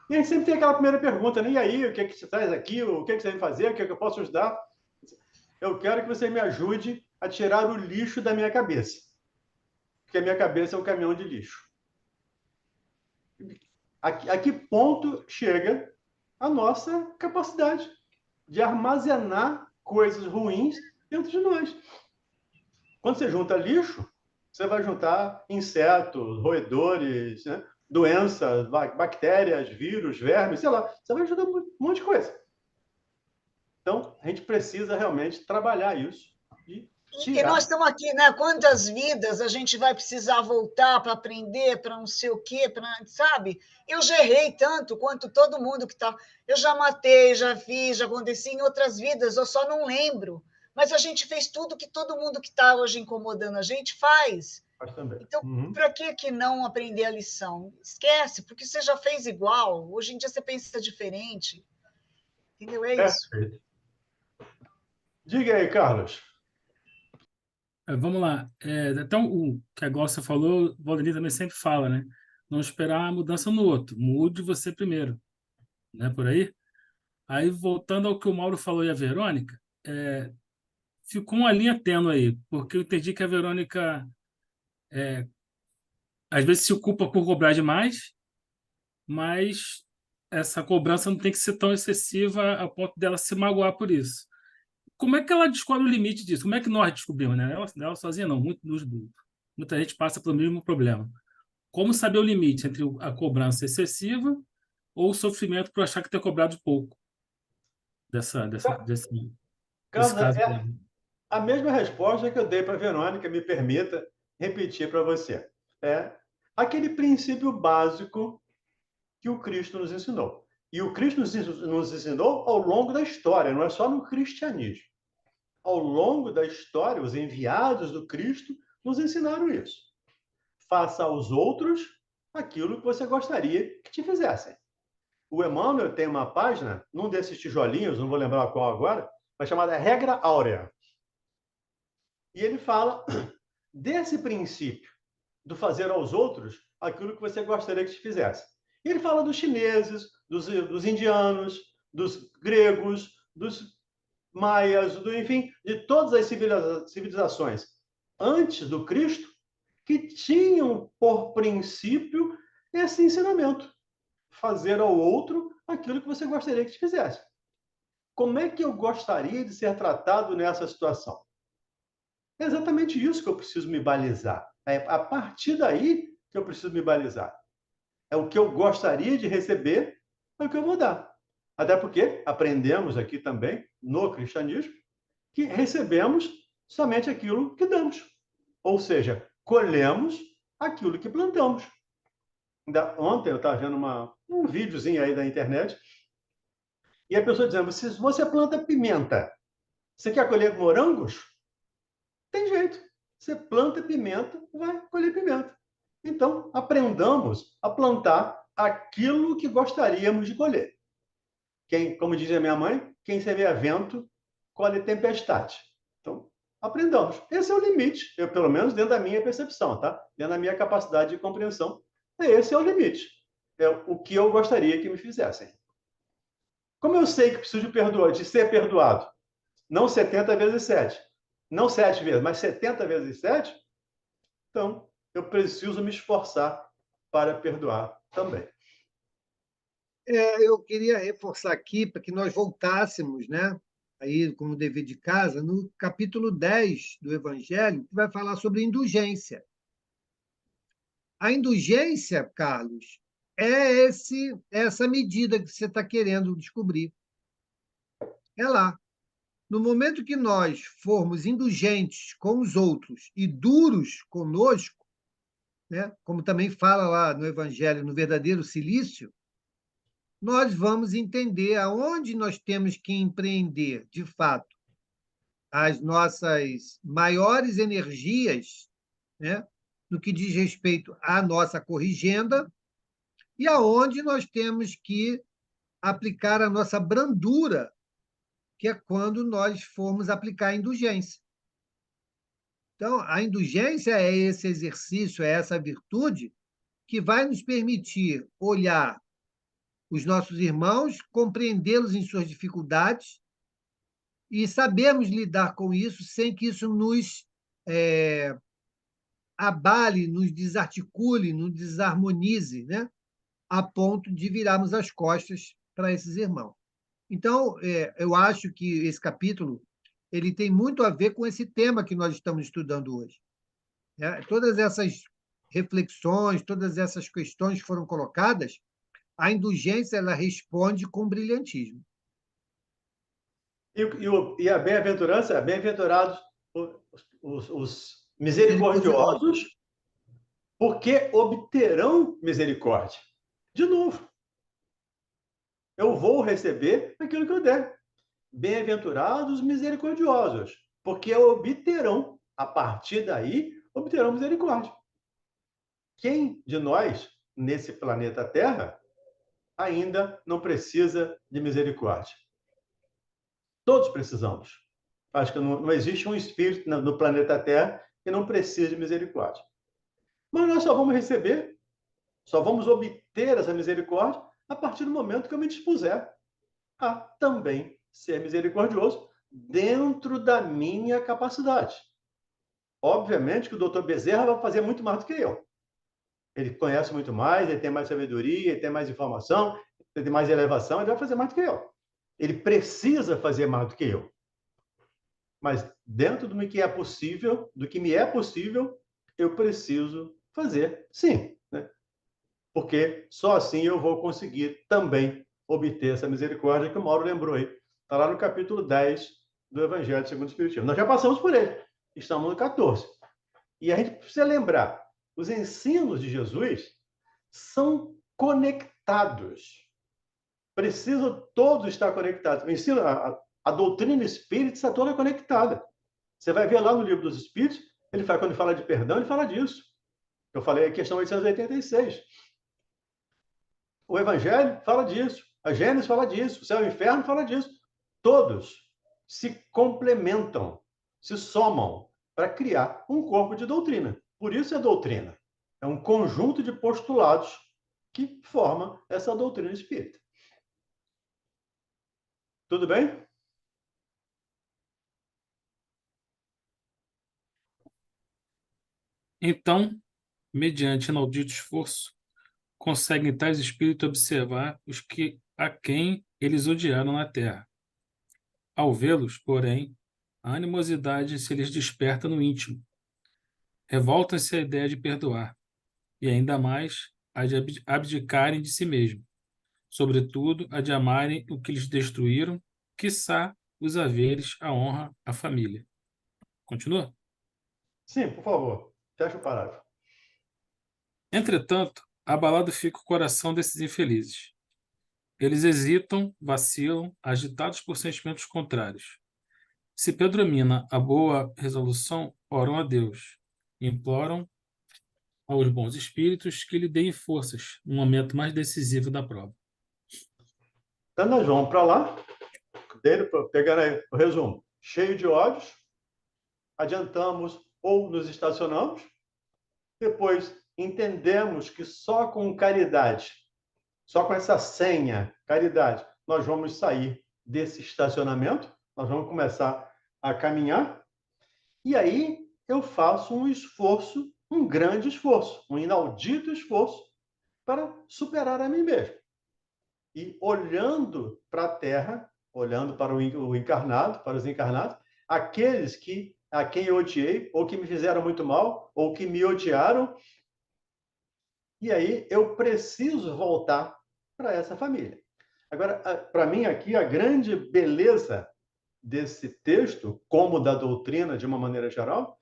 e a gente sempre tem aquela primeira pergunta, né? E aí, o que é que você traz aqui? O que é que você vai fazer? O que é que eu posso ajudar? Eu quero que você me ajude a tirar o lixo da minha cabeça. Porque a minha cabeça é um caminhão de lixo. A que ponto chega a nossa capacidade de armazenar coisas ruins dentro de nós? Quando você junta lixo, você vai juntar insetos, roedores, né? Doenças, bactérias, vírus, vermes, sei lá. Você vai juntar um monte de coisa. Então, a gente precisa realmente trabalhar isso. E nós estamos aqui, né? Quantas vidas a gente vai precisar voltar para aprender, para não sei o quê, sabe? Eu já errei tanto quanto todo mundo que está... Eu já matei, já fiz, já aconteci em outras vidas, eu só não lembro. Mas a gente fez tudo que todo mundo que está hoje incomodando a gente faz. Então, para que não aprender a lição? Esquece, porque você já fez igual. Hoje em dia você pensa diferente. Entendeu? É isso. Perfeito. Diga aí, Carlos. Vamos lá. Então, o que a Glaucia falou, o Valdemir também sempre fala, né? Não esperar a mudança no outro. Mude você primeiro. né, por aí. Aí, voltando ao que o Mauro falou e a Verônica, ficou uma linha tênue aí, porque eu entendi que a Verônica às vezes se culpa por cobrar demais, mas essa cobrança não tem que ser tão excessiva a ponto dela se magoar por isso. Como é que ela descobre o limite disso? Como é que nós descobrimos, né? Ela sozinha não, muita gente passa pelo mesmo problema. Como saber o limite entre a cobrança excessiva ou o sofrimento por achar que ter cobrado pouco desse Carlos, caso é dela? a mesma resposta que eu dei para a Verônica, me permita repetir para você. É aquele princípio básico que o Cristo nos ensinou. E o Cristo nos ensinou ao longo da história, não é só no cristianismo. Ao longo da história, os enviados do Cristo nos ensinaram isso. Faça aos outros aquilo que você gostaria que te fizessem. O Emmanuel tem uma página, num desses tijolinhos, não vou lembrar qual agora, mas chamada Regra Áurea. E ele fala desse princípio do fazer aos outros aquilo que você gostaria que te fizesse. Ele fala dos chineses, dos indianos, dos gregos, dos maias, enfim, de todas as civilizações antes do Cristo que tinham por princípio esse ensinamento: fazer ao outro aquilo que você gostaria que te fizesse. Como é que eu gostaria de ser tratado nessa situação? É exatamente isso que eu preciso me balizar. É a partir daí que eu preciso me balizar. É o que eu gostaria de receber, é o que eu vou dar. Até porque aprendemos aqui também, no cristianismo, que recebemos somente aquilo que damos. Ou seja, colhemos aquilo que plantamos. Ontem eu estava vendo um videozinho aí da internet e a pessoa dizendo: se você planta pimenta, você quer colher morangos? Tem jeito. Você planta pimenta, vai colher pimenta. Então, aprendamos a plantar aquilo que gostaríamos de colher. Como diz a minha mãe, quem semeia vento, colhe tempestade. Então, aprendamos. Esse é o limite, pelo menos dentro da minha percepção, tá? Dentro da minha capacidade de compreensão. Esse é o limite. É o que eu gostaria que me fizessem. Como eu sei que preciso de ser perdoado? Não 70 vezes 7. Não 7 vezes, mas 70 vezes 7. Então, eu preciso me esforçar para perdoar também. Eu queria reforçar aqui para que nós voltássemos, né, aí como dever de casa, no capítulo 10 do Evangelho, que vai falar sobre indulgência. A indulgência, Carlos, é essa medida que você está querendo descobrir. É lá. No momento que nós formos indulgentes com os outros e duros conosco, né, como também fala lá no Evangelho, no verdadeiro silício, nós vamos entender aonde nós temos que empreender, de fato, as nossas maiores energias, né, no que diz respeito à nossa corrigenda, e aonde nós temos que aplicar a nossa brandura, que é quando nós formos aplicar a indulgência. Então, a indulgência é esse exercício, é essa virtude que vai nos permitir olhar os nossos irmãos, compreendê-los em suas dificuldades e sabermos lidar com isso sem que isso nos abale, nos desarticule, nos desarmonize, né? A ponto de virarmos as costas para esses irmãos. Então, eu acho que esse capítulo ele tem muito a ver com esse tema que nós estamos estudando hoje. Todas essas reflexões, todas essas questões que foram colocadas, a indulgência ela responde com brilhantismo. E a bem-aventurança, bem-aventurados os misericordiosos, porque obterão misericórdia. De novo, eu vou receber aquilo que eu der. Bem-aventurados os misericordiosos, porque obterão, a partir daí, obterão misericórdia. Quem de nós, nesse planeta Terra, ainda não precisa de misericórdia? Todos precisamos. Acho que não existe um espírito no planeta Terra que não precise de misericórdia. Mas nós só vamos receber, só vamos obter essa misericórdia a partir do momento que eu me dispuser a também ser misericordioso dentro da minha capacidade. Obviamente que o doutor Bezerra vai fazer muito mais do que eu. Ele conhece muito mais, ele tem mais sabedoria, ele tem mais informação, ele tem mais elevação, ele vai fazer mais do que eu. Ele precisa fazer mais do que eu. Mas dentro do que é possível, do que me é possível, eu preciso fazer, sim. Né? Porque só assim eu vou conseguir também obter essa misericórdia que o Mauro lembrou aí. Está lá no capítulo 10 do Evangelho segundo o Espiritismo. Nós já passamos por ele. Estamos no 14. E a gente precisa lembrar, os ensinos de Jesus são conectados. Precisam todos estar conectados. O ensino, a doutrina espírita está toda conectada. Você vai ver lá no Livro dos Espíritos, quando ele fala de perdão, ele fala disso. Eu falei a questão 886. O Evangelho fala disso. A Gênesis fala disso. O Céu e o Inferno fala disso. Todos se complementam, se somam para criar um corpo de doutrina. Por isso é doutrina. É um conjunto de postulados que forma essa doutrina espírita. Tudo bem? Então, mediante inaudito esforço, conseguem tais espíritos observar os que a quem eles odiaram na terra. Ao vê-los, porém, a animosidade se lhes desperta no íntimo. Revoltam-se à ideia de perdoar, e ainda mais a de abdicarem de si mesmo, sobretudo a de amarem o que lhes destruíram, quiçá os haveres, a honra, a família. Continua? Sim, por favor. Fecha o parágrafo. Entretanto, abalado fica o coração desses infelizes. Eles hesitam, vacilam, agitados por sentimentos contrários. Se predomina a boa resolução, oram a Deus, imploram aos bons espíritos que lhe deem forças no momento mais decisivo da prova. Então, nós vamos para lá, pegando aí o resumo, cheio de ódios, adiantamos ou nos estacionamos, depois entendemos que só com caridade, só com essa senha, caridade, nós vamos sair desse estacionamento, nós vamos começar a caminhar, e aí eu faço um esforço, um grande esforço, um inaudito esforço para superar a mim mesmo. E olhando para a Terra, olhando para o encarnado, para os encarnados, aqueles a quem eu odiei, ou que me fizeram muito mal, ou que me odiaram, e aí eu preciso voltar para essa família. Agora, para mim aqui, a grande beleza desse texto, como da doutrina de uma maneira geral,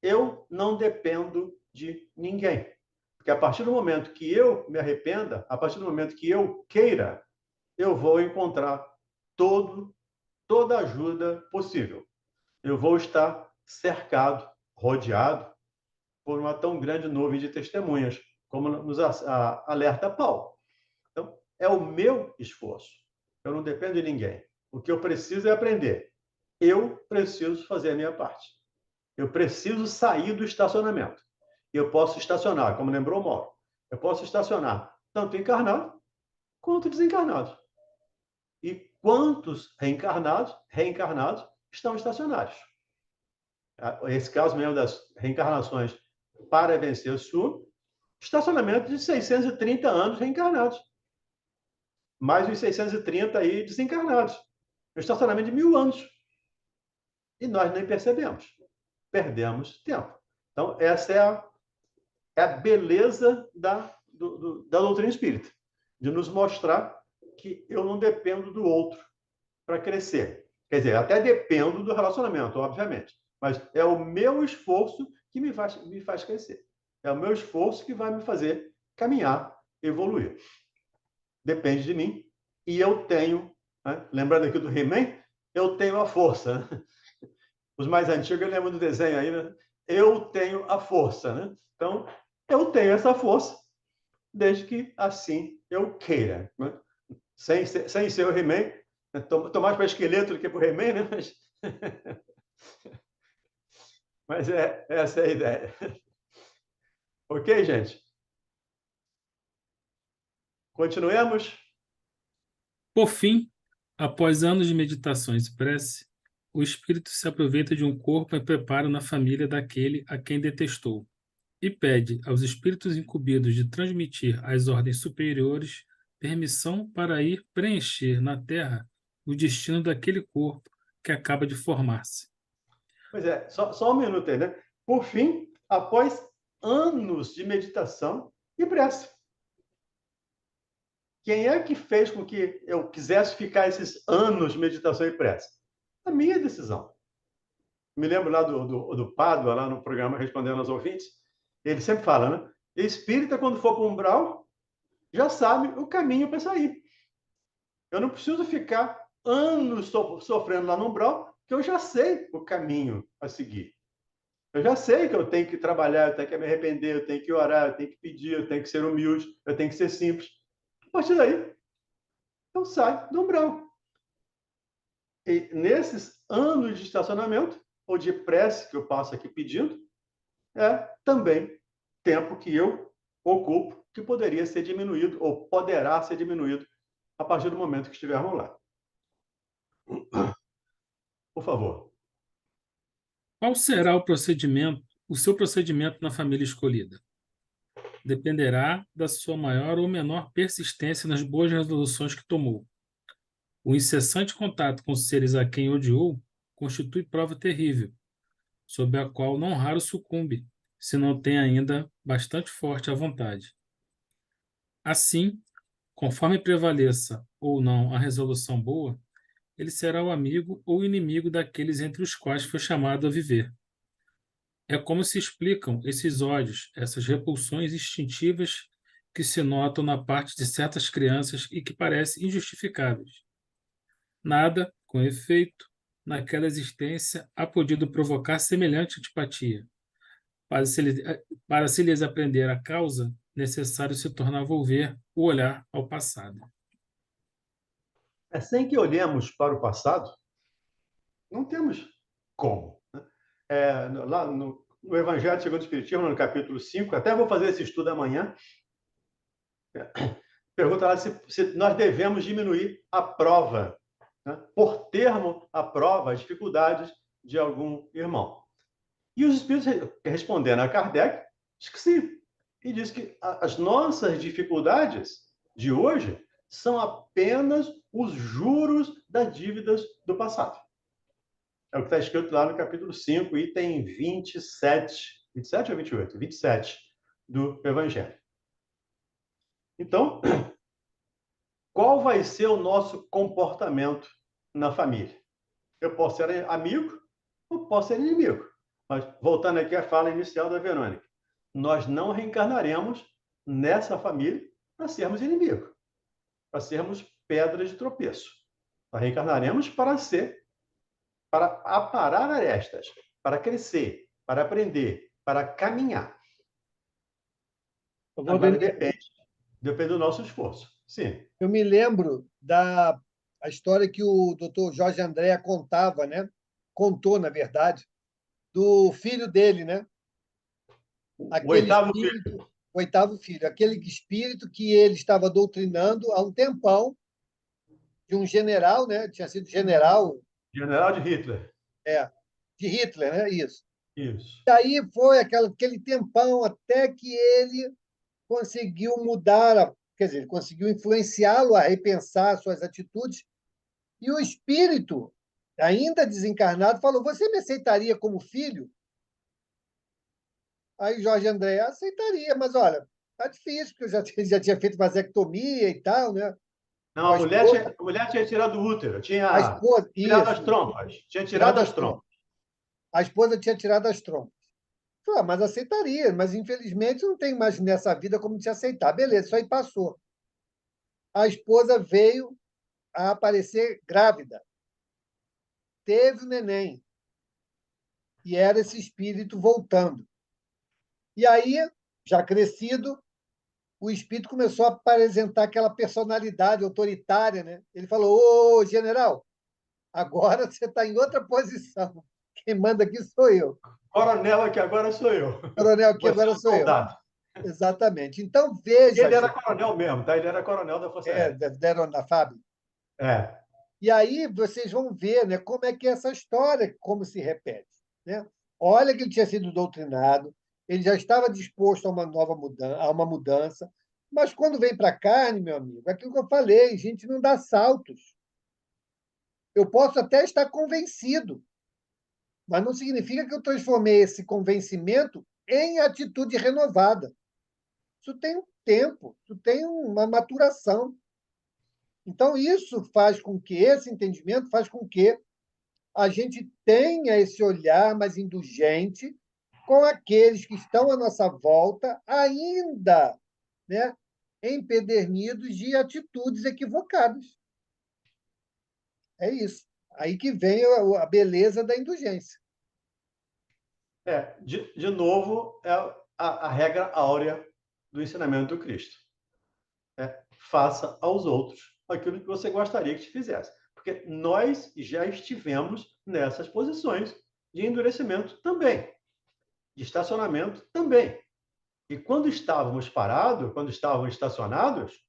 eu não dependo de ninguém. Porque a partir do momento que eu me arrependa, a partir do momento que eu queira, eu vou encontrar toda a ajuda possível. Eu vou estar cercado, rodeado por uma tão grande nuvem de testemunhas, como nos alerta Paulo. Então, é o meu esforço. Eu não dependo de ninguém. O que eu preciso é aprender. Eu preciso fazer a minha parte. Eu preciso sair do estacionamento. Eu posso estacionar, como lembrou o Mauro. Eu posso estacionar tanto encarnado quanto desencarnado. E quantos reencarnados estão estacionários? Esse caso mesmo das reencarnações para vencer o sul, estacionamento de 630 anos reencarnados. Mais uns 630 aí desencarnados. Um estacionamento de 1000 anos. E nós nem percebemos. Perdemos tempo. Então, essa é a beleza da doutrina espírita. De nos mostrar que eu não dependo do outro para crescer. Quer dizer, até dependo do relacionamento, obviamente. Mas é o meu esforço que me faz crescer. É o meu esforço que vai me fazer caminhar, evoluir. Depende de mim. E eu tenho, né? Lembrando aqui do He-Man, eu tenho a força. Né? Os mais antigos lembram do desenho aí, né? Eu tenho a força. Né? Então, eu tenho essa força, desde que assim eu queira. Né? Sem ser o He-Man, estou mais para esqueleto do que para o He-Man, né? Mas essa é a ideia. Ok, gente? Continuemos. Por fim, após anos de meditações e prece, o espírito se aproveita de um corpo e prepara na família daquele a quem detestou, e pede aos espíritos incumbidos de transmitir às ordens superiores permissão para ir preencher na Terra o destino daquele corpo que acaba de formar-se. Pois é, só um minuto aí, né? Por fim, após anos de meditação e prece. Quem é que fez com que eu quisesse ficar esses anos de meditação e prece? A minha decisão. Me lembro lá do Pádua, lá no programa Respondendo aos Ouvintes, ele sempre fala, né? Espírita, quando for para o umbral, já sabe o caminho para sair. Eu não preciso ficar anos sofrendo lá no umbral, que eu já sei o caminho a seguir. Eu já sei que eu tenho que trabalhar, eu tenho que me arrepender, eu tenho que orar, eu tenho que pedir, eu tenho que ser humilde, eu tenho que ser simples. A partir daí, eu saio do umbral. E nesses anos de estacionamento, ou de prece que eu passo aqui pedindo, é também tempo que eu ocupo, que poderia ser diminuído, ou poderá ser diminuído, a partir do momento que estivermos lá. Por favor. Qual será o seu procedimento na família escolhida? Dependerá da sua maior ou menor persistência nas boas resoluções que tomou. O incessante contato com os seres a quem odiou constitui prova terrível, sob a qual não raro sucumbe, se não tem ainda bastante forte a vontade. Assim, conforme prevaleça ou não a resolução boa, ele será o amigo ou inimigo daqueles entre os quais foi chamado a viver. É como se explicam esses ódios, essas repulsões instintivas que se notam na parte de certas crianças e que parecem injustificáveis. Nada, com efeito, naquela existência há podido provocar semelhante antipatia. Para se lhes aprender a causa, necessário se tornar volver o olhar ao passado. Sem que olhemos para o passado, não temos como. Lá no Evangelho segundo o Espiritismo, no capítulo 5, até vou fazer esse estudo amanhã, pergunta lá se nós devemos diminuir a prova, né? Por termo a prova, as dificuldades de algum irmão. E os espíritos, respondendo a Kardec, diz que sim. E diz que as nossas dificuldades de hoje são apenas os juros das dívidas do passado. É o que está escrito lá no capítulo 5, item 27. 27 ou 28? 27 do Evangelho. Então, qual vai ser o nosso comportamento na família? Eu posso ser amigo ou posso ser inimigo. Mas, voltando aqui à fala inicial da Verônica, nós não reencarnaremos nessa família para sermos inimigos, para sermos pedras de tropeço. Nós reencarnaremos para aparar arestas, para crescer, para aprender, para caminhar. Agora depende do nosso esforço. Sim. Eu me lembro da história que o Dr. Jorge André contava, né? Contou, na verdade, do filho dele, né? O oitavo filho. O oitavo filho, aquele espírito que ele estava doutrinando há um tempão, de um general, né? Tinha sido general. General de Hitler. De Hitler, né? Isso. Isso. E aí foi aquele tempão até que ele conseguiu mudar, quer dizer, ele conseguiu influenciá-lo a repensar suas atitudes. E o espírito, ainda desencarnado, falou: "Você me aceitaria como filho?" Aí Jorge André aceitaria, mas olha, tá difícil, porque eu já tinha feito vasectomia e tal, né? Não, a mulher tinha tirado o útero, A esposa, tirado as trompas. Tinha tirado as trompas. A esposa tinha tirado as trompas. Falei: mas aceitaria, mas infelizmente não tem mais nessa vida como te aceitar. Beleza, isso aí passou. A esposa veio a aparecer grávida. Teve o neném. E era esse espírito voltando. E aí, já crescido, o espírito começou a apresentar aquela personalidade autoritária, né? Ele falou: "Ô, general, agora você está em outra posição. Quem manda aqui sou eu. Coronel aqui agora sou eu. Coronel aqui agora sou eu." Exatamente. Então, E veja, ele era gente, coronel mesmo, tá? Ele era coronel da Força Aérea. deram na fábrica. É. E aí vocês vão ver, né, como é que é essa história, como se repete, né? Olha que ele tinha sido doutrinado, ele já estava disposto a uma nova mudança, a uma mudança, mas quando vem para a carne, meu amigo, é aquilo que eu falei, a gente não dá saltos. Eu posso até estar convencido, mas não significa que eu transformei esse convencimento em atitude renovada. Isso tem um tempo, isso tem uma maturação. Então, isso faz com que, esse entendimento faz com que a gente tenha esse olhar mais indulgente com aqueles que estão à nossa volta, ainda, né, empedernidos de atitudes equivocadas. É isso. Aí que vem a beleza da indulgência. De novo, é a regra áurea do ensinamento do Cristo. Faça aos outros aquilo que você gostaria que te fizesse. Porque nós já estivemos nessas posições de endurecimento também, de estacionamento também. E quando estávamos parados, quando estávamos estacionados,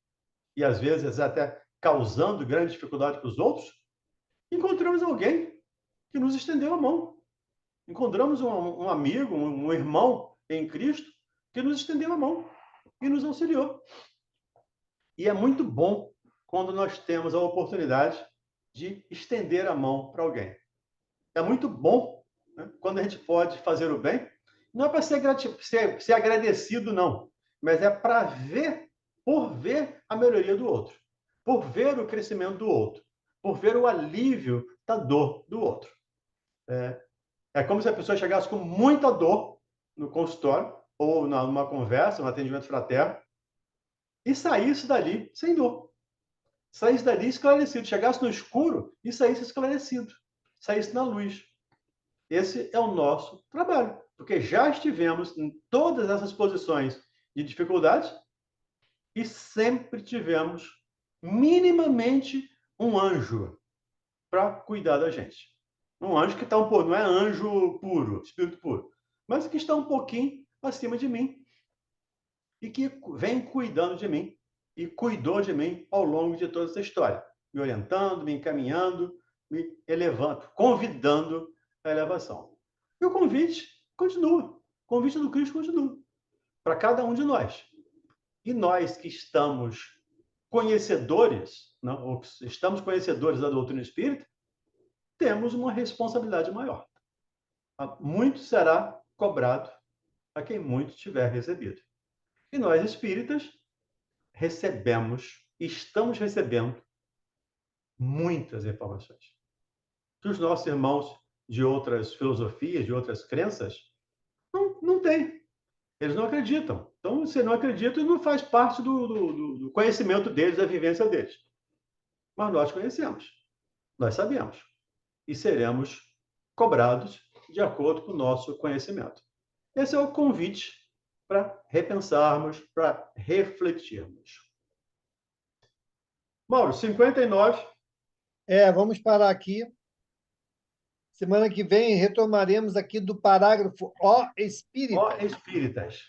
e às vezes até causando grande dificuldade para os outros, encontramos alguém que nos estendeu a mão. Encontramos um amigo, um irmão em Cristo que nos estendeu a mão e nos auxiliou. E é muito bom quando nós temos a oportunidade de estender a mão para alguém. É muito bom, né, quando a gente pode fazer o bem. Não é para ser agradecido, não, mas é para ver, por ver a melhoria do outro, por ver o crescimento do outro, por ver o alívio da dor do outro. É como se a pessoa chegasse com muita dor no consultório, ou numa conversa, no atendimento fraterno, e saísse dali sem dor. Saísse dali esclarecido. Chegasse no escuro e saísse esclarecido. Saísse na luz. Esse é o nosso trabalho. Porque já estivemos em todas essas posições de dificuldade e sempre tivemos minimamente um anjo para cuidar da gente. Um anjo que está um pouco, não é anjo puro, espírito puro, mas que está um pouquinho acima de mim e que vem cuidando de mim e cuidou de mim ao longo de toda essa história, me orientando, me encaminhando, me elevando, convidando à elevação. E o convite continua, o convite do Cristo continua para cada um de nós. E nós que estamos conhecedores, não, ou estamos conhecedores da doutrina espírita, temos uma responsabilidade maior. Muito será cobrado a quem muito tiver recebido. E nós, espíritas, recebemos, estamos recebendo muitas informações. Que os nossos irmãos de outras filosofias, de outras crenças, não têm. Eles não acreditam. Então, se não acreditam, não faz parte do conhecimento deles, da vivência deles. Mas nós conhecemos, nós sabemos. E seremos cobrados de acordo com o nosso conhecimento. Esse é o convite para repensarmos, para refletirmos. Mauro, 59. Vamos parar aqui. Semana que vem retomaremos aqui do parágrafo Ó Espírita. Ó Espíritas.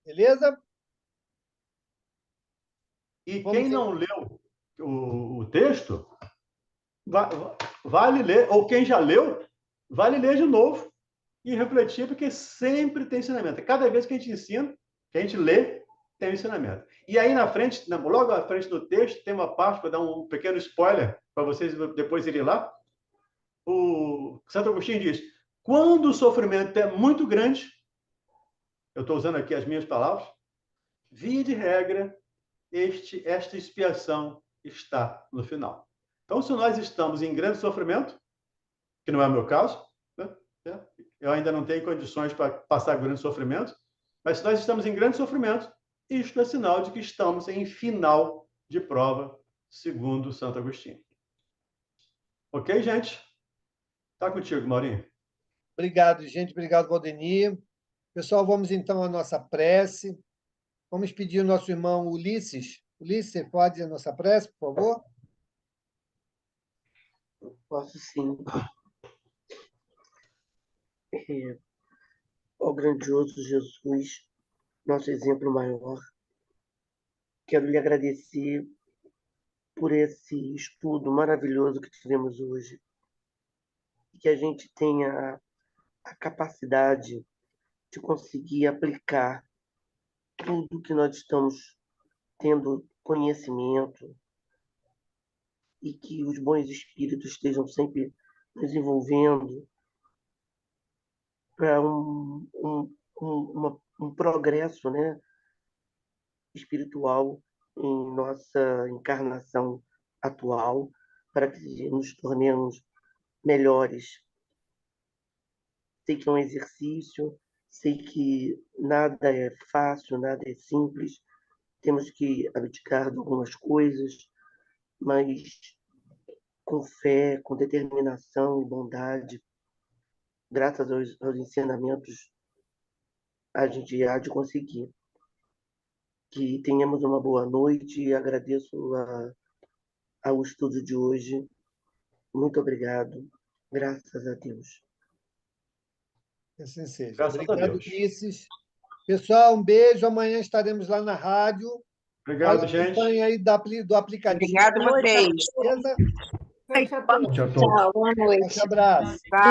Beleza? E quem não leu o texto, vale ler, ou quem já leu, vale ler de novo e refletir, porque sempre tem ensinamento. Cada vez que a gente ensina, que a gente lê, tem um ensinamento. E aí na frente, logo à frente do texto, tem uma parte, para dar um pequeno spoiler, para vocês depois irem lá. O Santo Agostinho diz: quando o sofrimento é muito grande, eu estou usando aqui as minhas palavras, via de regra, esta expiação está no final. Então, se nós estamos em grande sofrimento, que não é o meu caso, né? Eu ainda não tenho condições para passar grande sofrimento, mas se nós estamos em grande sofrimento, isto é sinal de que estamos em final de prova, segundo Santo Agostinho. Ok, gente? Está contigo, Maurinho. Obrigado, gente. Obrigado, Valdemir. Pessoal, vamos então à nossa prece. Vamos pedir ao nosso irmão Ulisses. Ulisses, você pode ir à nossa prece, por favor? Posso sim. Ó grandioso Jesus, nosso exemplo maior. Quero lhe agradecer por esse estudo maravilhoso que tivemos hoje, que a gente tenha a capacidade de conseguir aplicar tudo que nós estamos tendo conhecimento e que os bons espíritos estejam sempre nos envolvendo para um progresso, né, espiritual em nossa encarnação atual, para que nos tornemos melhores. Sei que é um exercício, sei que nada é fácil, nada é simples, temos que abdicar de algumas coisas, mas com fé, com determinação e bondade, graças aos ensinamentos, a gente há de conseguir. Que tenhamos uma boa noite e agradeço ao estudo de hoje. Muito obrigado. Graças a Deus. Que assim seja. Graças a Obrigado, Deus. Ulisses. Pessoal, um beijo. Amanhã estaremos lá na rádio. Obrigado, Fala a gente. campanha aí do aplicativo. Obrigado, Moreira. Beleza? Ai, Tchau, a todos. Tchau, boa noite. Forte abraço. Tá.